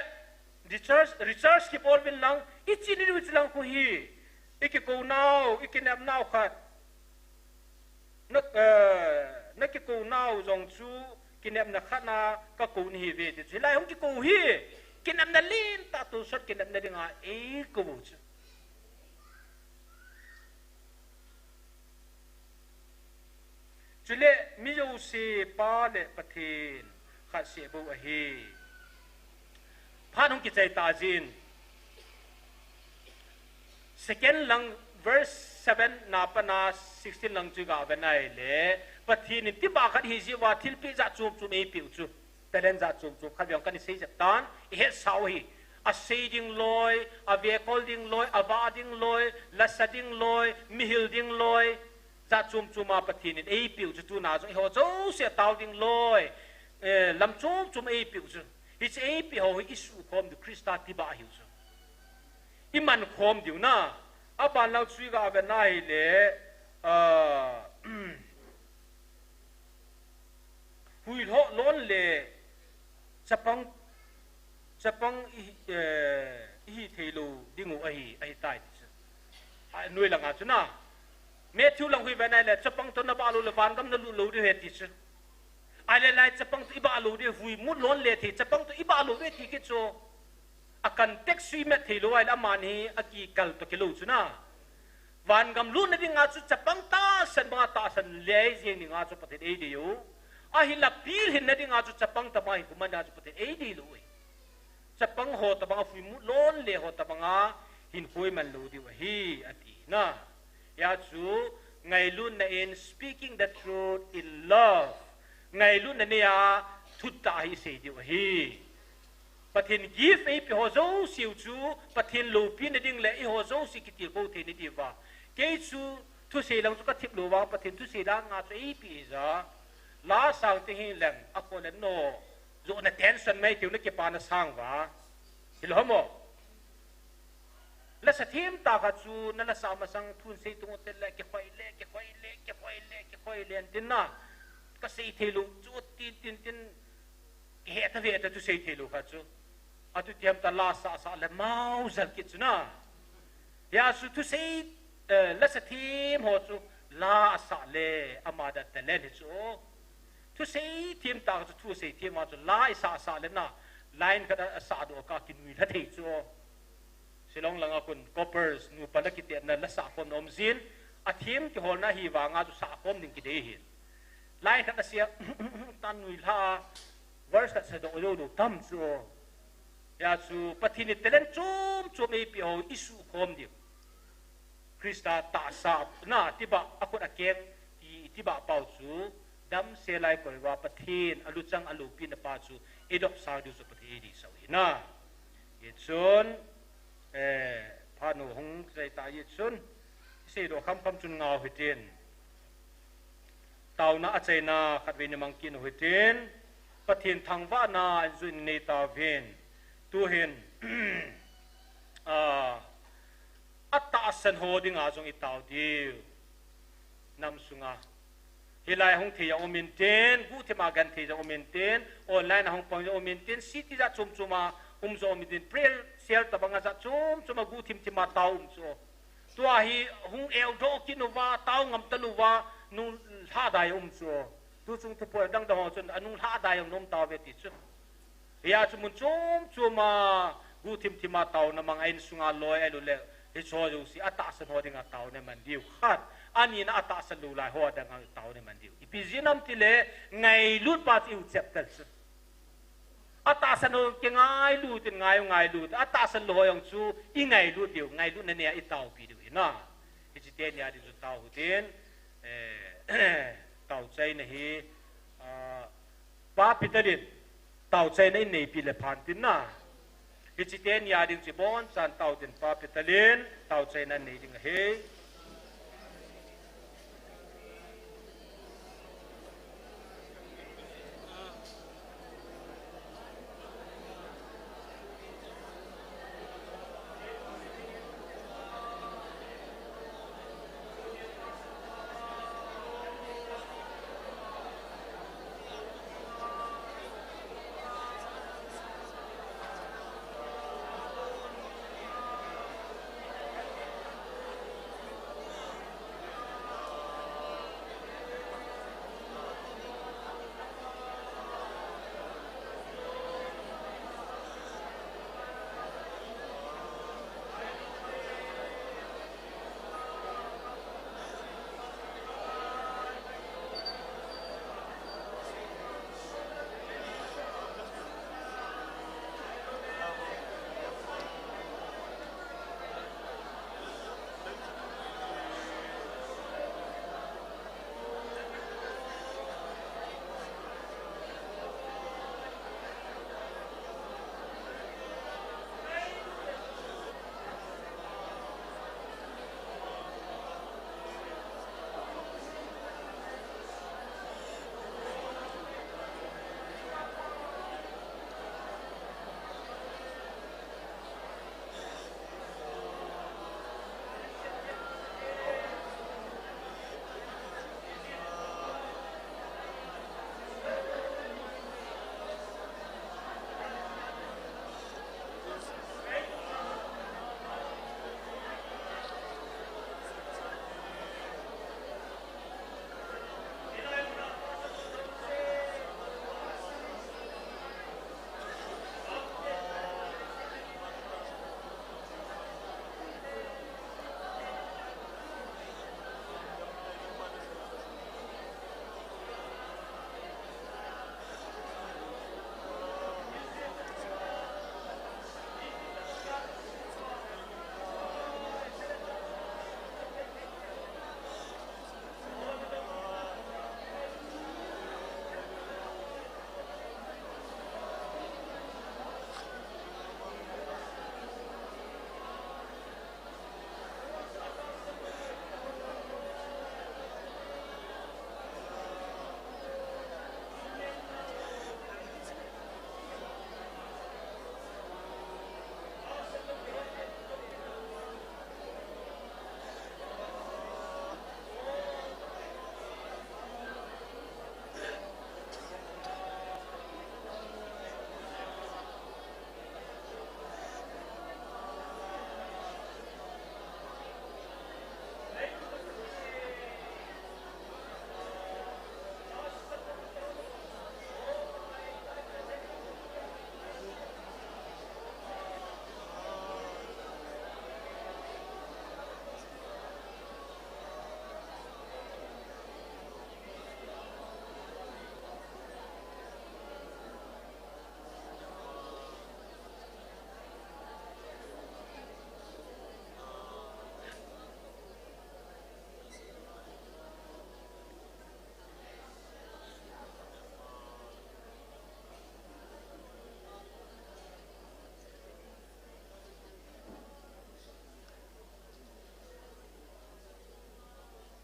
research ที่บอลเป็นลังอีจีนี่วิจลังคุยกูนาวนำนาวขัดนักกูนาวจงชูกินนำนักขัดนาก็กูนี่เวทีฮิลายะของกูฮีกินนำนัลินตาตุสัตกินนำนัดงากูชูจุเลมิโยเซปาเลปะเทนขัดเสบูอเฮพาดของกิจใจตาจิน second ลัง verse 7นาปนา16ลังจุกาเวนไอเลปะเทนที่บาขัดฮิจิวาทิลปิจะจูบเอปิวจูแต่เล่นจะจูบขัดยองกันนิสัยจับตานเฮสาวฮี a seeding loi a vehicle ding loi a vading loi la sading loi mihil ding loi za chum chuma pathin in ei piu chu na zo ho zo se taw ding loi lam chum ei piu chu it's ei pi ho isu khom du krista ti ba hiu chu iman khom diu na aban lau chui ga ga nai le hui ho lon le chapang hi theilu dingu ai tai ai nuôi langa chu na me thu lang hui banai le chapang to na ba lu le van gam na lu de he ti chu ai le lai chapang i ba lu de hui mut lon le thi chapang to i ba lu de thi ke chu akan tek sui me theilu ai la man hi aki kal to ke lu chu na van gam lu na dinga chu chapang ta san ba ta san le jeng ni nga chu pathe ei de yo a hi la pil hin na dinga chu chapang ta mai ku man na chu pathe ei de lu chapang ho ta bang fui mu lon le ho ta banga hin hoi man lu di wa hi ati na ya chu ngai lu na in speaking the truth in love ngai lu na ne ya thut ta hi se di wa hi pathin give ei pi ho zo siu chu pathin lu pi na ding le i ho zo si ki ti ko the ni di wa ke chu thu se lang chu ka thip lu wa pathin thu se da nga chu ei pi za la sang te hi lang a ko le no zo na tension mai tiu na ke pa na sang wa hilhomo la sa thim ta ka chu na la sa ma sang thun sei tu te la ke khoi le tin na ka sei thelu chu tin he ta ve ta tu sei thelu ka chu atu tiam ta la sa le mau zal ki chu na ya su tu sei la sa thim ho chu la sa le amada te le chu tu sei thim ta chu tu sei thim ma chu lai sa le na line ka sa do ka kinui la thei chu silong langa kun coppers nu palakite na la sa khom nom zin a thim ki hol na hi wa nga chu sa khom ning ki de hi line ka sia tan nui la verse ka sa do do tam chu ya chu pathini telen chum ei pi ho isu khom di krista ta sa na tiba akut akeng ti ba pau chu dam se lai ko wa pathin alu chang alu pin pa chu edok sa du su pathi di so na ye chun phanu hong sai ta ye chun se do kham chun ngau hitin tau na achai na khat ve ni mang kin hitin pathin thangwa na zun nei ta ven tu hin atta san ho ding a jong i tau di nam sunga hilai hong thia o maintain gu thema gan thia o maintain online hong pong o maintain city za chuma zo maintain prayer share tabanga za chuma gu thima tau so tua hi hung el do kinova tau ngam taluwa nu ha dai so tu chung te po dang da ho chun anu ha dai nom taw ve ti chu ya chumun chuma gu thima tau na mang ain sunga loi elu le he cho ju si ata san ho dinga tau ne man diu khat ani na ata san lu lai ho dang tau ne man diu ipizinam tile ngai lut pa tiu chapter ata san no ke ngai lu ata san lo yong chu i ngai lu diu ngai lu ne ne i tau pi diu na i chi te nya di chu tau hu ten tau chai ne hi pa pitarin tau chai ne nei pi le phan tin na i chi te nya ding chi bon san tau tin pa pitalin tau chai na nei ding he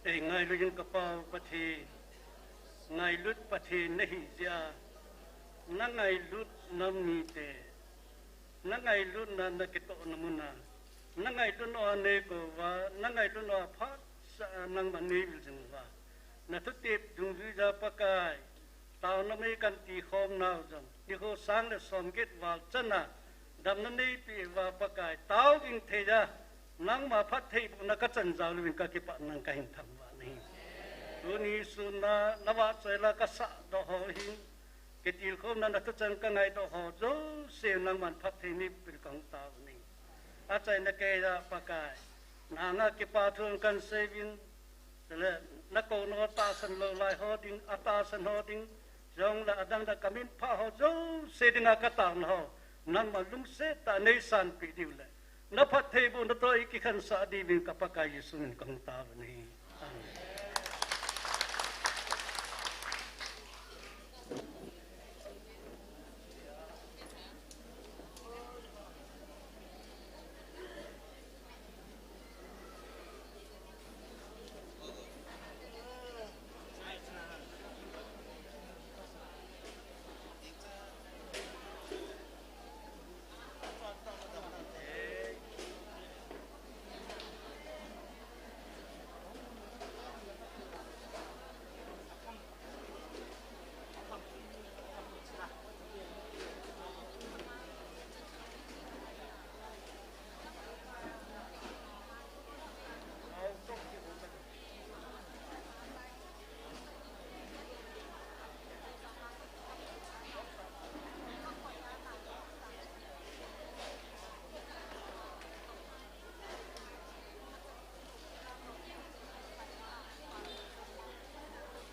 แต่ไงลุยกระเป๋าประเทศไงลุดประเทศในเสียนั่งไงลุดน้ำมีเตนั่งไงลุดนั้นนักโตนมุนานั่งไงลุดนอเนกว่านั่งไงลุดนอพัดนั่งมันนี่วิจึงว่านักติบดุงวิจาปกายตาวนไม่กันตีคอมนาวจังที่เขาสร้างและสมเกิดว่าจันนะดำนั้นนี่ปีว่าปกายตาวกิงเทียนั่งมาพัดเทบุนักจันจาวลิวินกะกิปะนังกะหินทำว่านี่ตัวนี้สุนันวัดใจละกษัตริย์ดอกหินกิติลคมนั้นนักจันกังไงดอกโจเสียนังมันพัดเทนี่เป็นของตาวนี่อาจารย์นักเกยปกายนางกิปะทุนกันเซวินและนักโกนตาสันโลไลฮอดิงอัตาสันฮอดิงจงละดังดะกมินพะโฮโจเสดิงากะตานฮอnan malum se ta nei san pi diule na phat thei bu na to iki khan sa di bin ka pa ka yesu kang ta ni